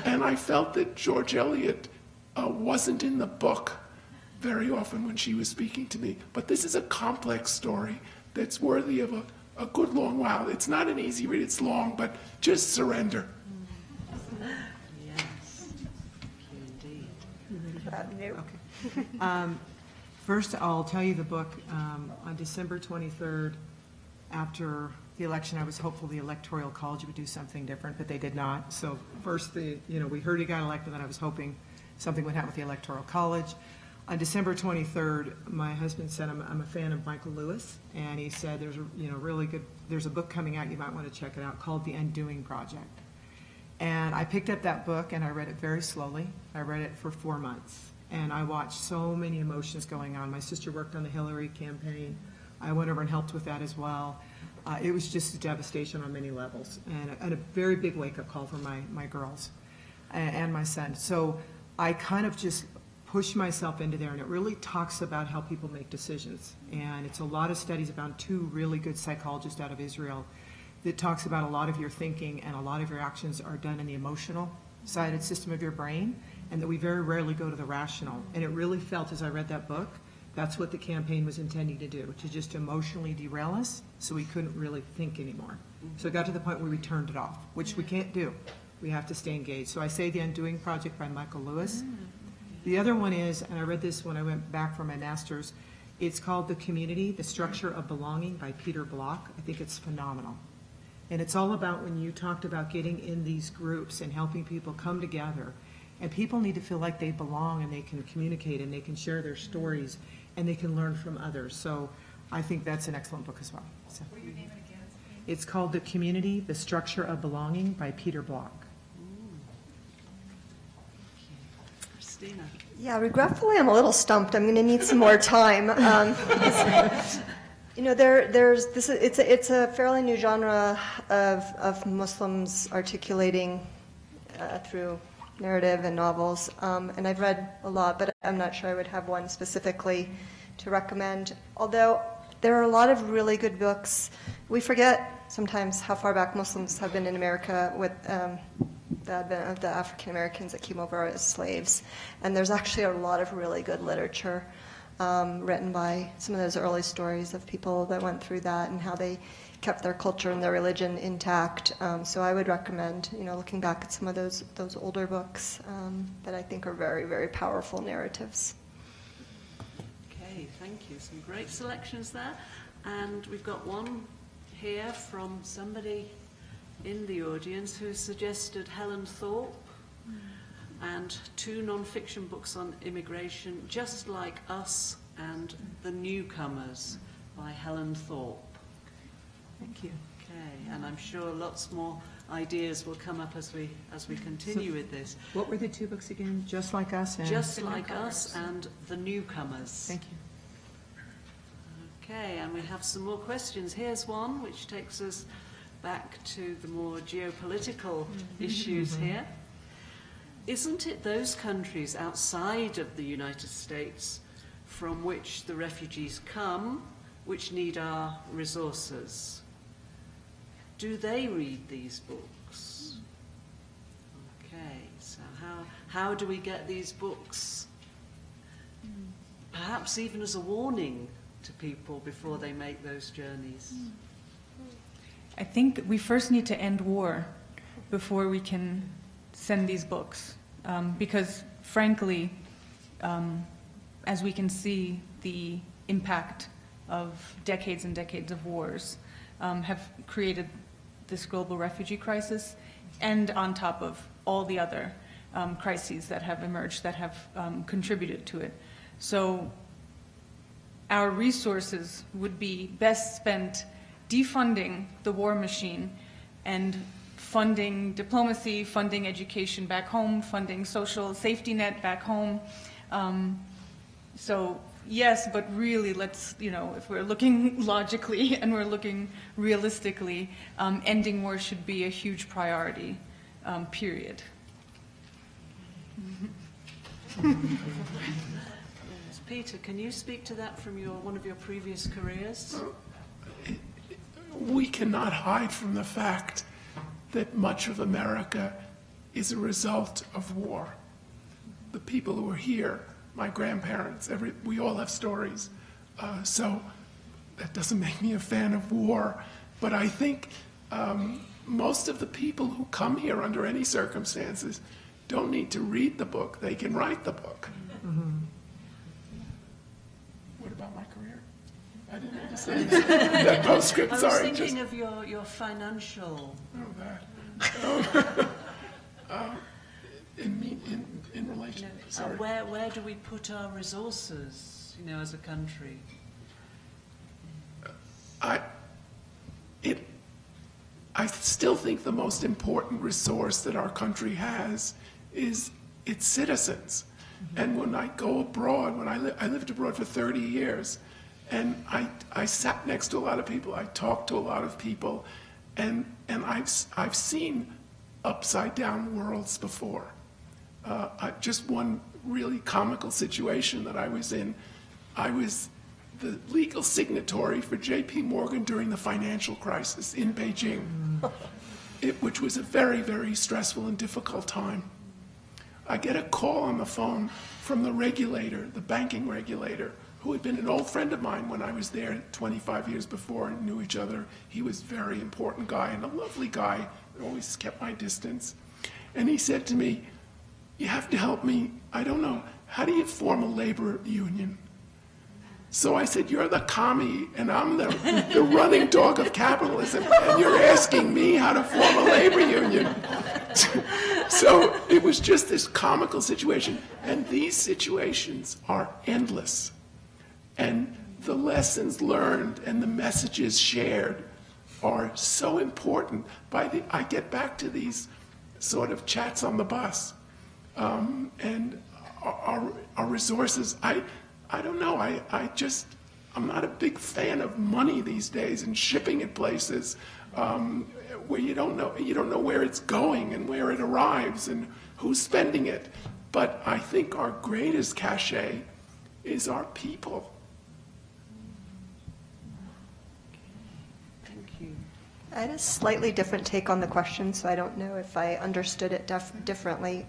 C: And I felt that George Eliot wasn't in the book very often when she was speaking to me. But this is a complex story that's worthy of a good long while. It's not an easy read, it's long, but just surrender.
A: Yes, indeed.
D: Okay. First, I'll tell you the book. On December 23rd, after the election, I was hopeful the Electoral College would do something different, but they did not. So first, we heard he got elected, and I was hoping something would happen with the Electoral College. On December 23rd, my husband said, I'm a fan of Michael Lewis, and he said there's a book coming out, you might want to check it out, called The Undoing Project. And I picked up that book, and I read it very slowly. I read it for 4 months, and I watched so many emotions going on. My sister worked on the Hillary campaign. I went over and helped with that as well. It was just a devastation on many levels, and a very big wake-up call for my girls and my son. So I kind of just pushed myself into there, and it really talks about how people make decisions. And it's a lot of studies about 2 really good psychologists out of Israel that talks about a lot of your thinking and a lot of your actions are done in the emotional sided system of your brain, and that we very rarely go to the rational. And it really felt, as I read that book, that's what the campaign was intending to do, to just emotionally derail us so we couldn't really think anymore. So it got to the point where we turned it off, which we can't do. We have to stay engaged. So I say The Undoing Project by Michael Lewis. The other one is, and I read this when I went back for my master's, it's called The Community, The Structure of Belonging by Peter Block. I think it's phenomenal. And it's all about when you talked about getting in these groups and helping people come together. And people need to feel like they belong and they can communicate and they can share their stories and they can learn from others. So I think that's an excellent book as well. So, what do you name it again? It's called The Community, The Structure of Belonging by Peter Block.
A: Christina.
E: Yeah, regretfully, I'm a little stumped. I'm going to need some more time. It's a fairly new genre of Muslims articulating through narrative and novels, and I've read a lot, but I'm not sure I would have one specifically to recommend. Although there are a lot of really good books. We forget sometimes how far back Muslims have been in America with the advent of the African Americans that came over as slaves, and there's actually a lot of really good literature written by some of those early stories of people that went through that and how they kept their culture and their religion intact. So I would recommend, looking back at some of those older books that I think are very, very powerful narratives.
A: Okay, thank you. Some great selections there. And we've got one here from somebody in the audience who suggested Helen Thorpe and 2 non-fiction books on immigration, Just Like Us and The Newcomers by Helen Thorpe.
D: Thank you.
A: Okay, and I'm sure lots more ideas will come up as we continue with this.
D: What were the 2 books again? Just Like Us and
A: Just Like Us and The Newcomers.
D: Thank you.
A: Okay, and we have some more questions. Here's one which takes us back to the more geopolitical issues here. Isn't it those countries outside of the United States from which the refugees come, which need our resources? Do they read these books? Okay, so how do we get these books, perhaps even as a warning to people before they make those journeys?
B: I think we first need to end war before we can send these books, because frankly, as we can see, the impact of decades and decades of wars have created this global refugee crisis, and on top of all the other crises that have emerged that have contributed to it. So our resources would be best spent defunding the war machine and funding diplomacy, funding education back home, funding social safety net back home. So yes, but really let's, if we're looking logically and we're looking realistically, ending war should be a huge priority, period.
A: Peter, can you speak to that from one of your previous careers?
C: We cannot hide from the fact that much of America is a result of war. The people who are here, my grandparents, we all have stories. So that doesn't make me a fan of war. But I think most of the people who come here under any circumstances don't need to read the book. They can write the book. Mm-hmm. What about my career? I didn't understand that postscript.
A: I was
C: Sorry.
A: thinking of your financial.
C: In relation. Sorry.
A: Where do we put our resources, as a country?
C: I still think the most important resource that our country has is its citizens. Mm-hmm. And when I go abroad, I lived abroad for 30 years, and I sat next to a lot of people, I talked to a lot of people, and I've seen upside down worlds before. Just one really comical situation that I was in. I was the legal signatory for J.P. Morgan during the financial crisis in Beijing, which was a very, very stressful and difficult time. I get a call on the phone from the regulator, the banking regulator, who had been an old friend of mine when I was there 25 years before and knew each other. He was a very important guy and a lovely guy, always kept my distance. And he said to me, "You have to help me. I don't know. How do you form a labor union?" So I said, "You're the commie, and I'm the running dog of capitalism, and you're asking me how to form a labor union." So it was just this comical situation. And these situations are endless. And the lessons learned and the messages shared are so important. I get back to these sort of chats on the bus. And our resources, I don't know, I'm not a big fan of money these days and shipping it places where you don't know where it's going and where it arrives and who's spending it. But I think our greatest cachet is our people.
A: Thank you.
E: I had a slightly different take on the question, so I don't know if I understood it differently.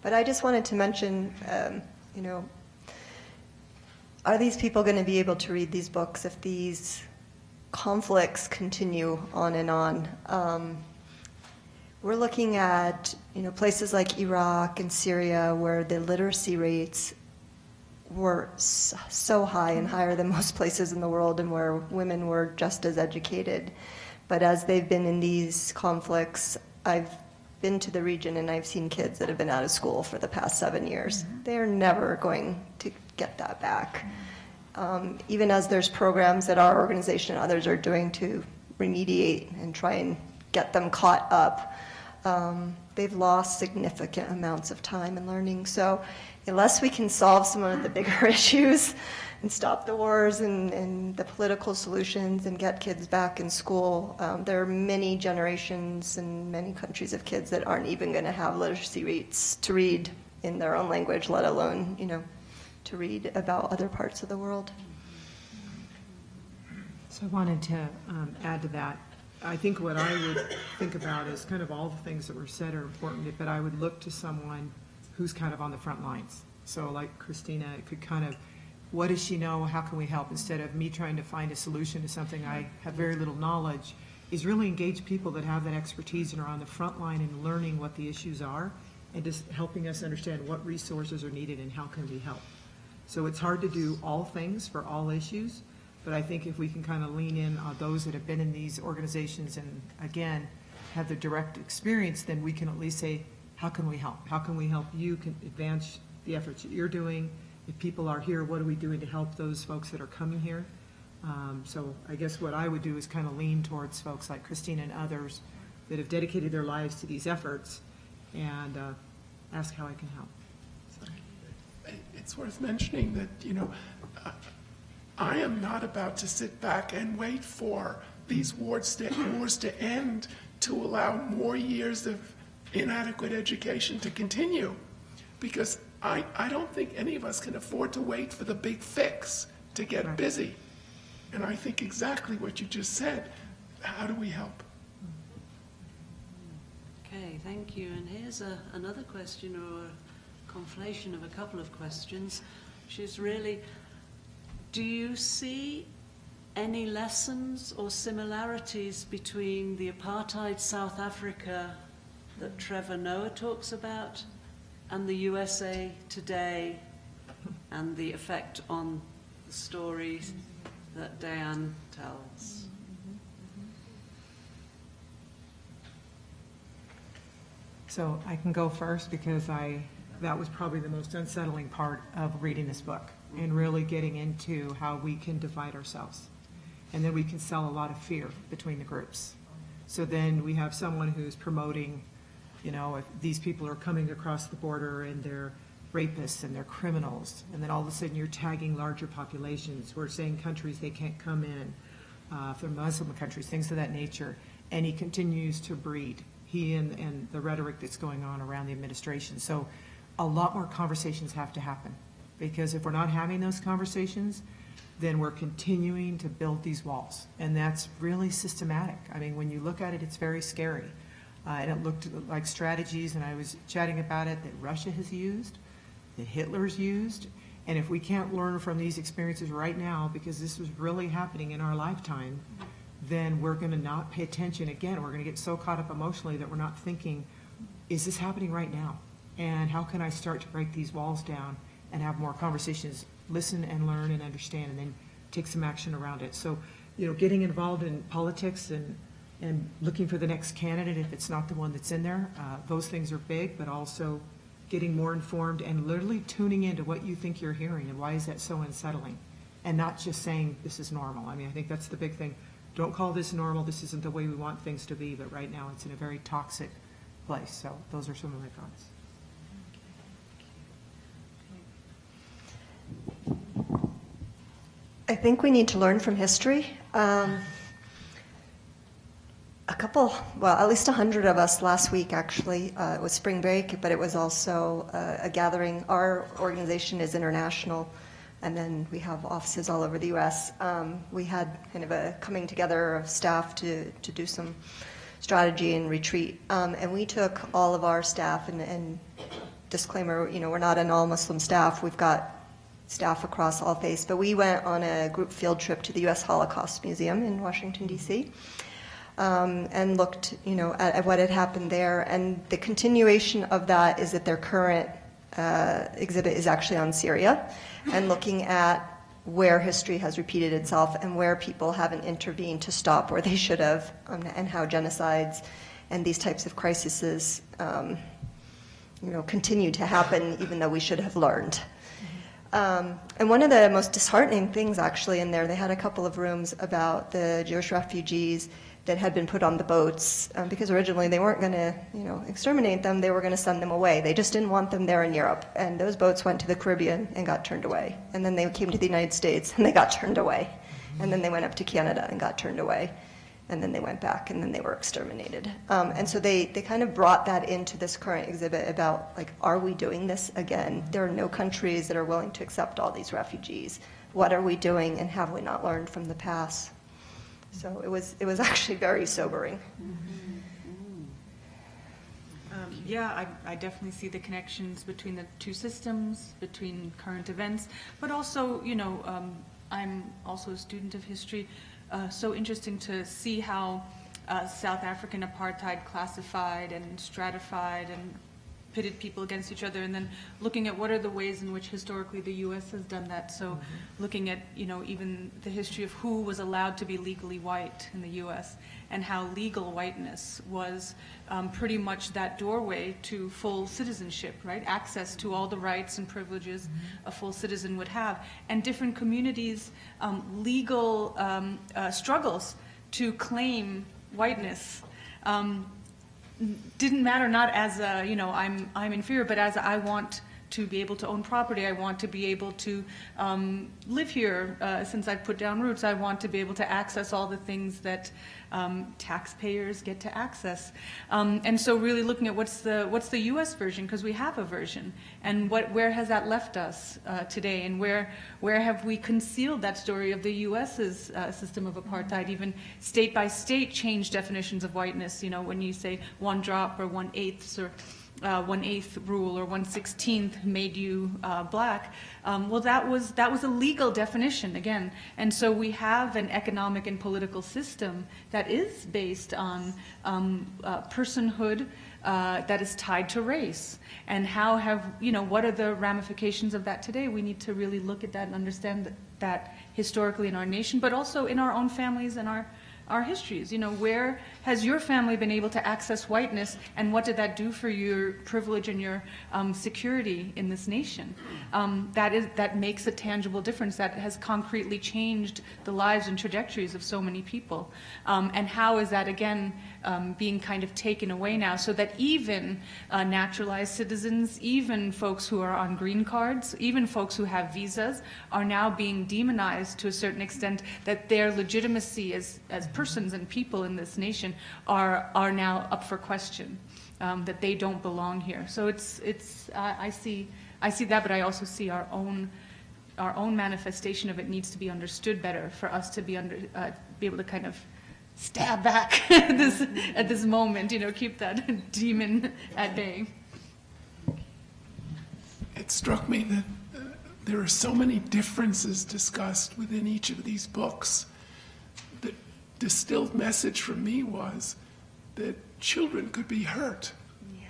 E: But I just wanted to mention, are these people going to be able to read these books if these conflicts continue on and on? We're looking at, places like Iraq and Syria where the literacy rates were so high and higher than most places in the world, and where women were just as educated. But as they've been in these conflicts, I've been to the region and I've seen kids that have been out of school for the past 7 years. Mm-hmm. They're never going to get that back. Even as there's programs that our organization and others are doing to remediate and try and get them caught up, they've lost significant amounts of time and learning. So unless we can solve some of the bigger issues, stop the wars and the political solutions and get kids back in school. There are many generations and many countries of kids that aren't even going to have literacy rates to read in their own language, let alone, to read about other parts of the world.
D: So I wanted to add to that. I think what I would think about is kind of all the things that were said are important, but I would look to someone who's kind of on the front lines. So like Christina, it could kind of, what does she know? How can we help? Instead of me trying to find a solution to something I have very little knowledge, is really engage people that have that expertise and are on the front line and learning what the issues are and just helping us understand what resources are needed and how can we help. So it's hard to do all things for all issues, but I think if we can kind of lean in on those that have been in these organizations and, again, have the direct experience, then we can at least say, how can we help? How can we help you advance the efforts that you're doing? If people are here, what are we doing to help those folks that are coming here? So I guess what I would do is kind of lean towards folks like Christina and others that have dedicated their lives to these efforts and ask how I can help. So.
C: It's worth mentioning that, I am not about to sit back and wait for these wars to end to allow more years of inadequate education to continue, because I don't think any of us can afford to wait for the big fix to get busy. And I think exactly what you just said. How do we help?
A: Okay, thank you. And here's another question, or a conflation of a couple of questions, which is really, do you see any lessons or similarities between the apartheid South Africa that Trevor Noah talks about and the USA today, and the effect on the stories that Diane tells?
D: So I can go first because that was probably the most unsettling part of reading this book and really getting into how we can divide ourselves. And then we can sell a lot of fear between the groups. So then we have someone who's promoting, if these people are coming across the border and they're rapists and they're criminals, and then all of a sudden you're tagging larger populations. We're saying countries they can't come in, if they're Muslim countries, things of that nature. And he continues to breed, he and the rhetoric that's going on around the administration. So a lot more conversations have to happen, because if we're not having those conversations, then we're continuing to build these walls. And that's really systematic. I mean, when you look at it, it's very scary. And it looked like strategies, and I was chatting about it, that Russia has used, that Hitler's used. And if we can't learn from these experiences right now, because this was really happening in our lifetime, then we're going to not pay attention. Again, we're going to get so caught up emotionally that we're not thinking, is this happening right now? And how can I start to break these walls down and have more conversations, listen and learn and understand, and then take some action around it? So, getting involved in politics and looking for the next candidate if it's not the one that's in there, those things are big, but also getting more informed and literally tuning into what you think you're hearing and why is that so unsettling, and not just saying this is normal. I mean, I think that's the big thing. Don't call this normal. This isn't the way we want things to be, but right now it's in a very toxic place. So those are some of my thoughts.
E: I think we need to learn from history. At least 100 of us last week, actually. It was spring break, but it was also a gathering. Our organization is international, and then we have offices all over the U.S. We had kind of a coming together of staff to do some strategy and retreat. And we took all of our staff, and disclaimer, we're not an all-Muslim staff. We've got staff across all faiths, but we went on a group field trip to the U.S. Holocaust Museum in Washington, D.C., and looked, at what had happened there. And the continuation of that is that their current exhibit is actually on Syria, and looking at where history has repeated itself and where people haven't intervened to stop where they should have, and how genocides and these types of crises, continue to happen even though we should have learned. And one of the most disheartening things actually in there, they had a couple of rooms about the Jewish refugees that had been put on the boats, because originally they weren't going to, exterminate them. They were going to send them away. They just didn't want them there in Europe. And those boats went to the Caribbean and got turned away. And then they came to the United States and they got turned away. And then they went up to Canada and got turned away. And then they went back and then they were exterminated. And so they kind of brought that into this current exhibit about, like, are we doing this again? There are no countries that are willing to accept all these refugees. What are we doing, and have we not learned from the past? So it was actually very sobering.
B: Yeah, I definitely see the connections between the two systems, between current events, but also, I'm also a student of history, so interesting to see how South African apartheid classified and stratified and pitted people against each other, and then looking at what are the ways in which historically the U.S. has done that. So looking at, even the history of who was allowed to be legally white in the U.S. and how legal whiteness was pretty much that doorway to full citizenship, right? Access to all the rights and privileges a full citizen would have. And different communities' legal struggles to claim whiteness didn't matter, not as a, I'm inferior, but as I want to be able to own property. I want to be able to live here since I've put down roots. I want to be able to access all the things that taxpayers get to access. And so really looking at what's the U.S. version, because we have a version, and where has that left us today, and where have we concealed that story of the U.S.'s system of apartheid, even state by state changed definitions of whiteness, when you say 1 drop or 1/8 or 1/8 rule or 1/16 made you black. Well, that was a legal definition again, and so we have an economic and political system that is based on personhood that is tied to race. And how what are the ramifications of that today? We need to really look at that and understand that historically in our nation, but also in our own families and our histories. Where has your family been able to access whiteness, and what did that do for your privilege and your security in this nation? That makes a tangible difference. That has concretely changed the lives and trajectories of so many people. And how is that, again, being kind of taken away now, so that even naturalized citizens, even folks who are on green cards, even folks who have visas, are now being demonized to a certain extent, that their legitimacy as persons and people in this nation are now up for question, that they don't belong here. So I see that, but I also see our own manifestation of it needs to be understood better for us to be able to kind of stab back at this moment, keep that demon at bay.
C: It struck me that there are so many differences discussed within each of these books. The distilled message from me was that children could be hurt.
E: Yeah.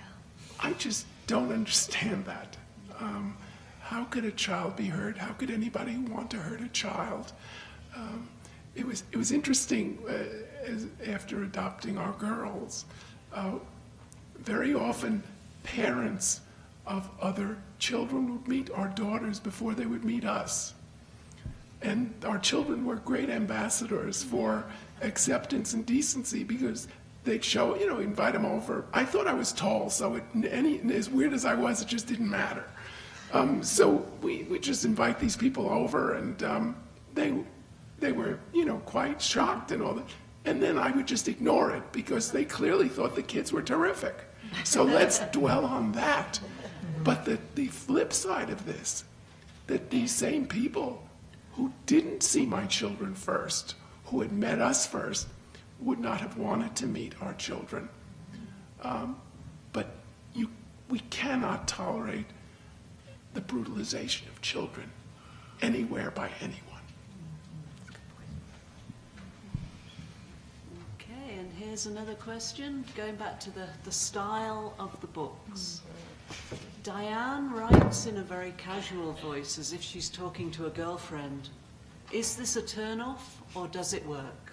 C: I just don't understand that. How could a child be hurt? How could anybody want to hurt a child? It was interesting after adopting our girls. Very often, parents of other children would meet our daughters before they would meet us. And our children were great ambassadors for acceptance and decency, because they'd show, invite them over. I thought I was tall, so as weird as I was, it just didn't matter. So we just invite these people over, and they were, quite shocked and all that. And then I would just ignore it, because they clearly thought the kids were terrific. So let's dwell on that. But the flip side of this, that these same people who didn't see my children first, who had met us first, would not have wanted to meet our children. But we cannot tolerate the brutalization of children anywhere by anyone.
A: Okay, and here's another question, going back to the style of the books. Diane writes in a very casual voice, as if she's talking to a girlfriend. Is this a turn-off, or does it work?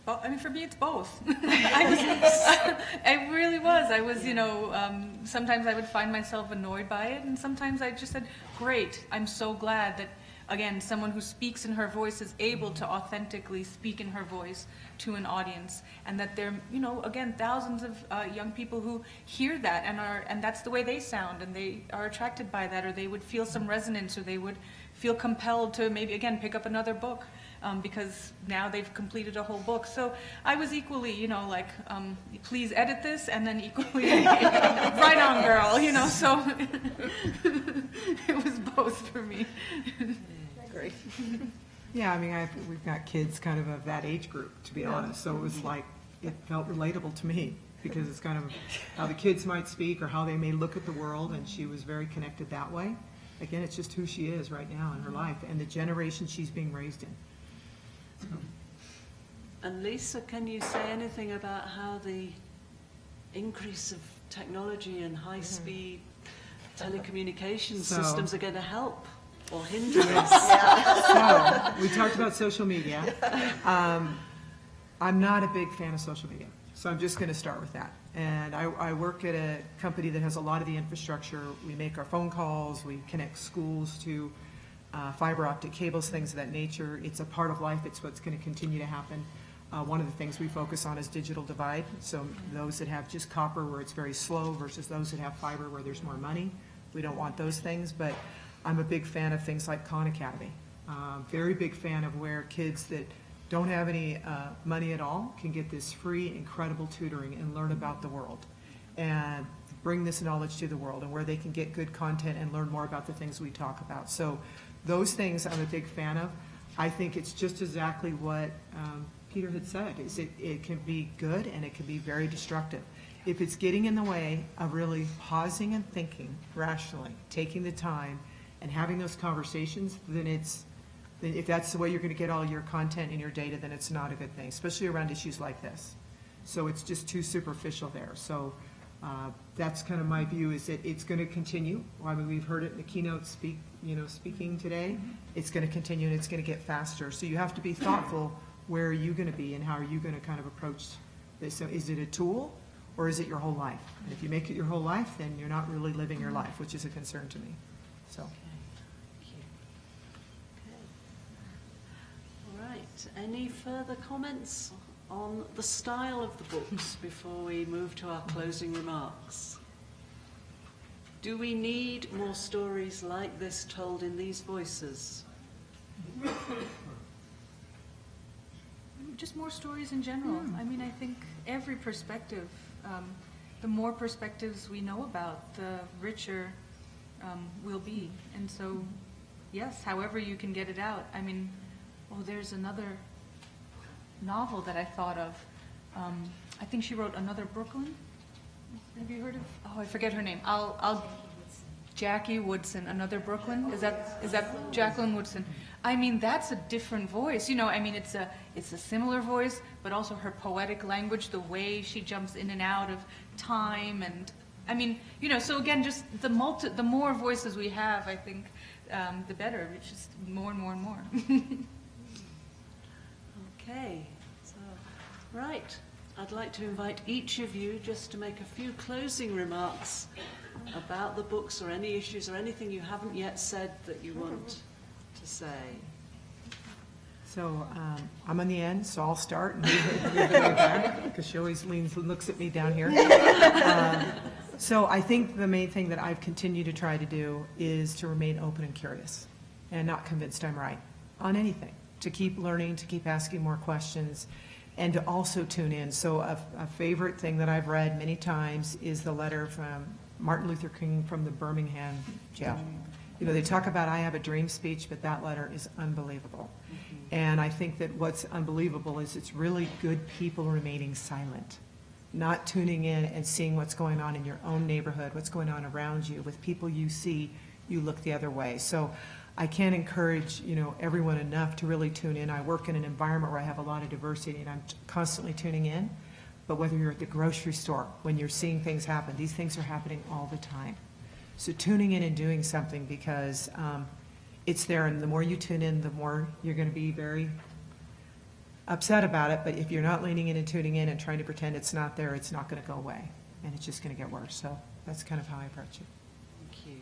B: Well, for me, it's both. It really was. I was, sometimes I would find myself annoyed by it, and sometimes I just said, great, I'm so glad that again, someone who speaks in her voice is able to authentically speak in her voice to an audience, and that there, you know, again, thousands of young people who hear that and that's the way they sound, and they are attracted by that, or they would feel some resonance, or they would feel compelled to maybe, again, pick up another book. Because now they've completed a whole book. So I was equally, you know, like, please edit this, and then equally, right on, girl, you know, so it was both for me.
E: Great.
D: Yeah, I mean, we've got kids kind of that age group, to be honest, so it was like, it felt relatable to me, because it's kind of how the kids might speak or how they may look at the world, and she was very connected that way. Again, it's just who she is right now in her life, and the generation she's being raised in.
A: And Lisa, can you say anything about how the increase of technology and high-speed telecommunication systems are going to help or hinder this?
D: So, we talked about social media. I'm not a big fan of social media, so I'm just going to start with that. And I work at a company that has a lot of the infrastructure. We make our phone calls, we connect schools to fiber optic cables, things of that nature. It's a part of life. It's what's going to continue to happen. One of the things we focus on is digital divide. So those that have just copper where it's very slow versus those that have fiber where there's more money. We don't want those things, but I'm a big fan of things like Khan Academy. Very big fan of where kids that don't have any money at all can get this free, incredible tutoring and learn about the world and bring this knowledge to the world, and where they can get good content and learn more about the things we talk about. So those things I'm a big fan of. I think it's just exactly what Peter had said, is it can be good and it can be very destructive. If it's getting in the way of really pausing and thinking rationally, taking the time and having those conversations, then if that's the way you're going to get all your content and your data, then it's not a good thing, especially around issues like this. So it's just too superficial there. So that's kind of my view, is that it's going to continue. I mean, we've heard it in the keynote speaking today. It's going to continue, and it's going to get faster. So you have to be thoughtful. Where are you going to be, and how are you going to kind of approach this? So is it a tool, or is it your whole life? And if you make it your whole life, then you're not really living your life, which is a concern to me. So.
A: All right. Any further comments on the style of the books before we move to our closing remarks? Do we need more stories like this told in these voices?
B: Just more stories in general. I mean, I think every perspective, the more perspectives we know about, the richer we'll be. And so, yes, however you can get it out. I mean, there's another novel that I thought of. I think she wrote Another Brooklyn. Have you heard of? I forget her name. Jackie Woodson, Another Brooklyn. Is that Jacqueline Woodson? I mean, that's a different voice. You know, I mean, it's a similar voice, but also her poetic language, the way she jumps in and out of time, and I mean, you know. So again, just the more voices we have, I think, the better. It's just more and more and more.
A: Okay, so right. I'd like to invite each of you just to make a few closing remarks about the books, or any issues, or anything you haven't yet said that you want to say.
D: So I'm on the end, so I'll start and move it back, because she always looks at me down here. So I think the main thing that I've continued to try to do is to remain open and curious, and not convinced I'm right on anything. To keep learning, to keep asking more questions, and to also tune in. So a favorite thing that I've read many times is the letter from Martin Luther King from the Birmingham jail. You know, they talk about I have a dream speech, but that letter is unbelievable. And I think that what's unbelievable is it's really good people remaining silent, not tuning in and seeing what's going on in your own neighborhood, what's going on around you. With people you see, you look the other way. So I can't encourage, everyone enough to really tune in. I work in an environment where I have a lot of diversity, and I'm constantly tuning in. But whether you're at the grocery store, when you're seeing things happen, these things are happening all the time. So tuning in and doing something, because it's there, and the more you tune in, the more you're going to be very upset about it. But if you're not leaning in and tuning in and trying to pretend it's not there, it's not going to go away, and it's just going to get worse. So that's kind of how I approach it.
A: Thank you.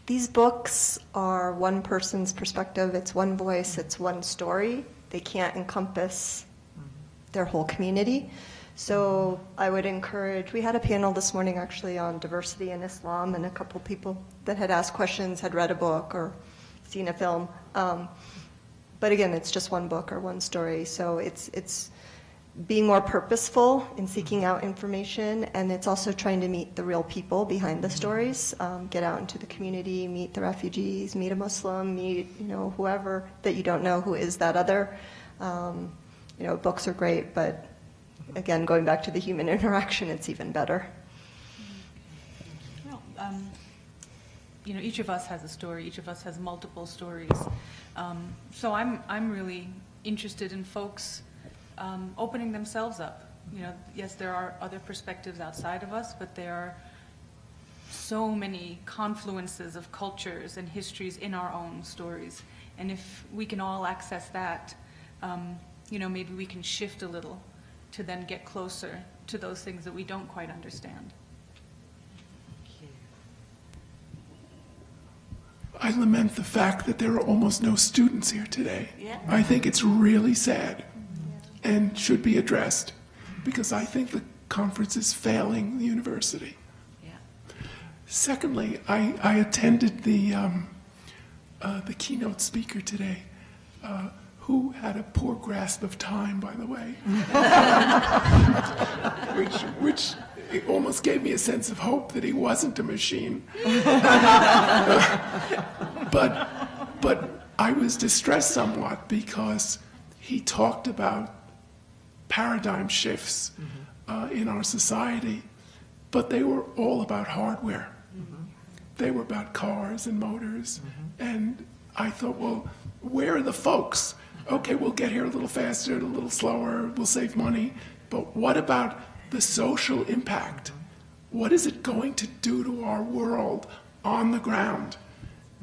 E: these books are one person's perspective, it's one voice, it's one story. They can't encompass their whole community. So I would encourage, we had a panel this morning actually on diversity in Islam, and a couple people that had asked questions had read a book or seen a film. But again, it's just one book or one story. So it's being more purposeful in seeking out information, and it's also trying to meet the real people behind the stories. Get out into the community, meet the refugees, meet a Muslim, meet whoever that you don't know who is that other. Books are great, but again, going back to the human interaction, it's even better.
B: Well, each of us has a story. Each of us has multiple stories. So I'm really interested in folks opening themselves up. Yes, there are other perspectives outside of us, but there are so many confluences of cultures and histories in our own stories. And if we can all access that, maybe we can shift a little to then get closer to those things that we don't quite understand.
C: I lament the fact that there are almost no students here today.
A: Yeah.
C: I think it's really sad and should be addressed, because I think the conference is failing the university.
A: Yeah.
C: Secondly, I attended the keynote speaker today, who had a poor grasp of time, by the way, which it almost gave me a sense of hope that he wasn't a machine. But I was distressed somewhat because he talked about paradigm shifts in our society, but they were all about hardware. They were about cars and motors, and I thought, well, where are the folks? Okay, we'll get here a little faster, a little slower, we'll save money, but what about the social impact? What is it going to do to our world on the ground?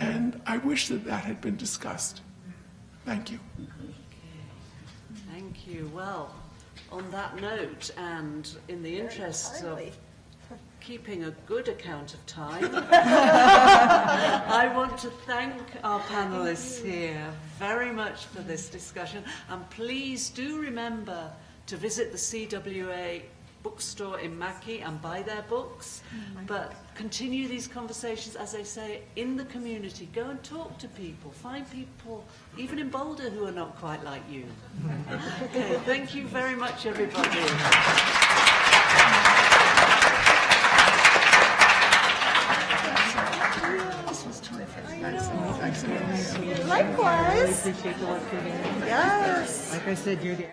C: And I wish that had been discussed. Thank you.
A: Thank you. Well, on that note, and in the interests of keeping a good account of time, I want to thank our panelists here very much for this discussion. And please do remember to visit the CWA bookstore in Mackey and buy their books. But continue these conversations, as they say, in the community. Go and talk to people. Find people, even in Boulder, who are not quite like you. Okay, thank you very much, everybody.
D: This was terrific.
E: Likewise.
D: Appreciate the work you're doing.
E: Yes.
D: Like I said, you're the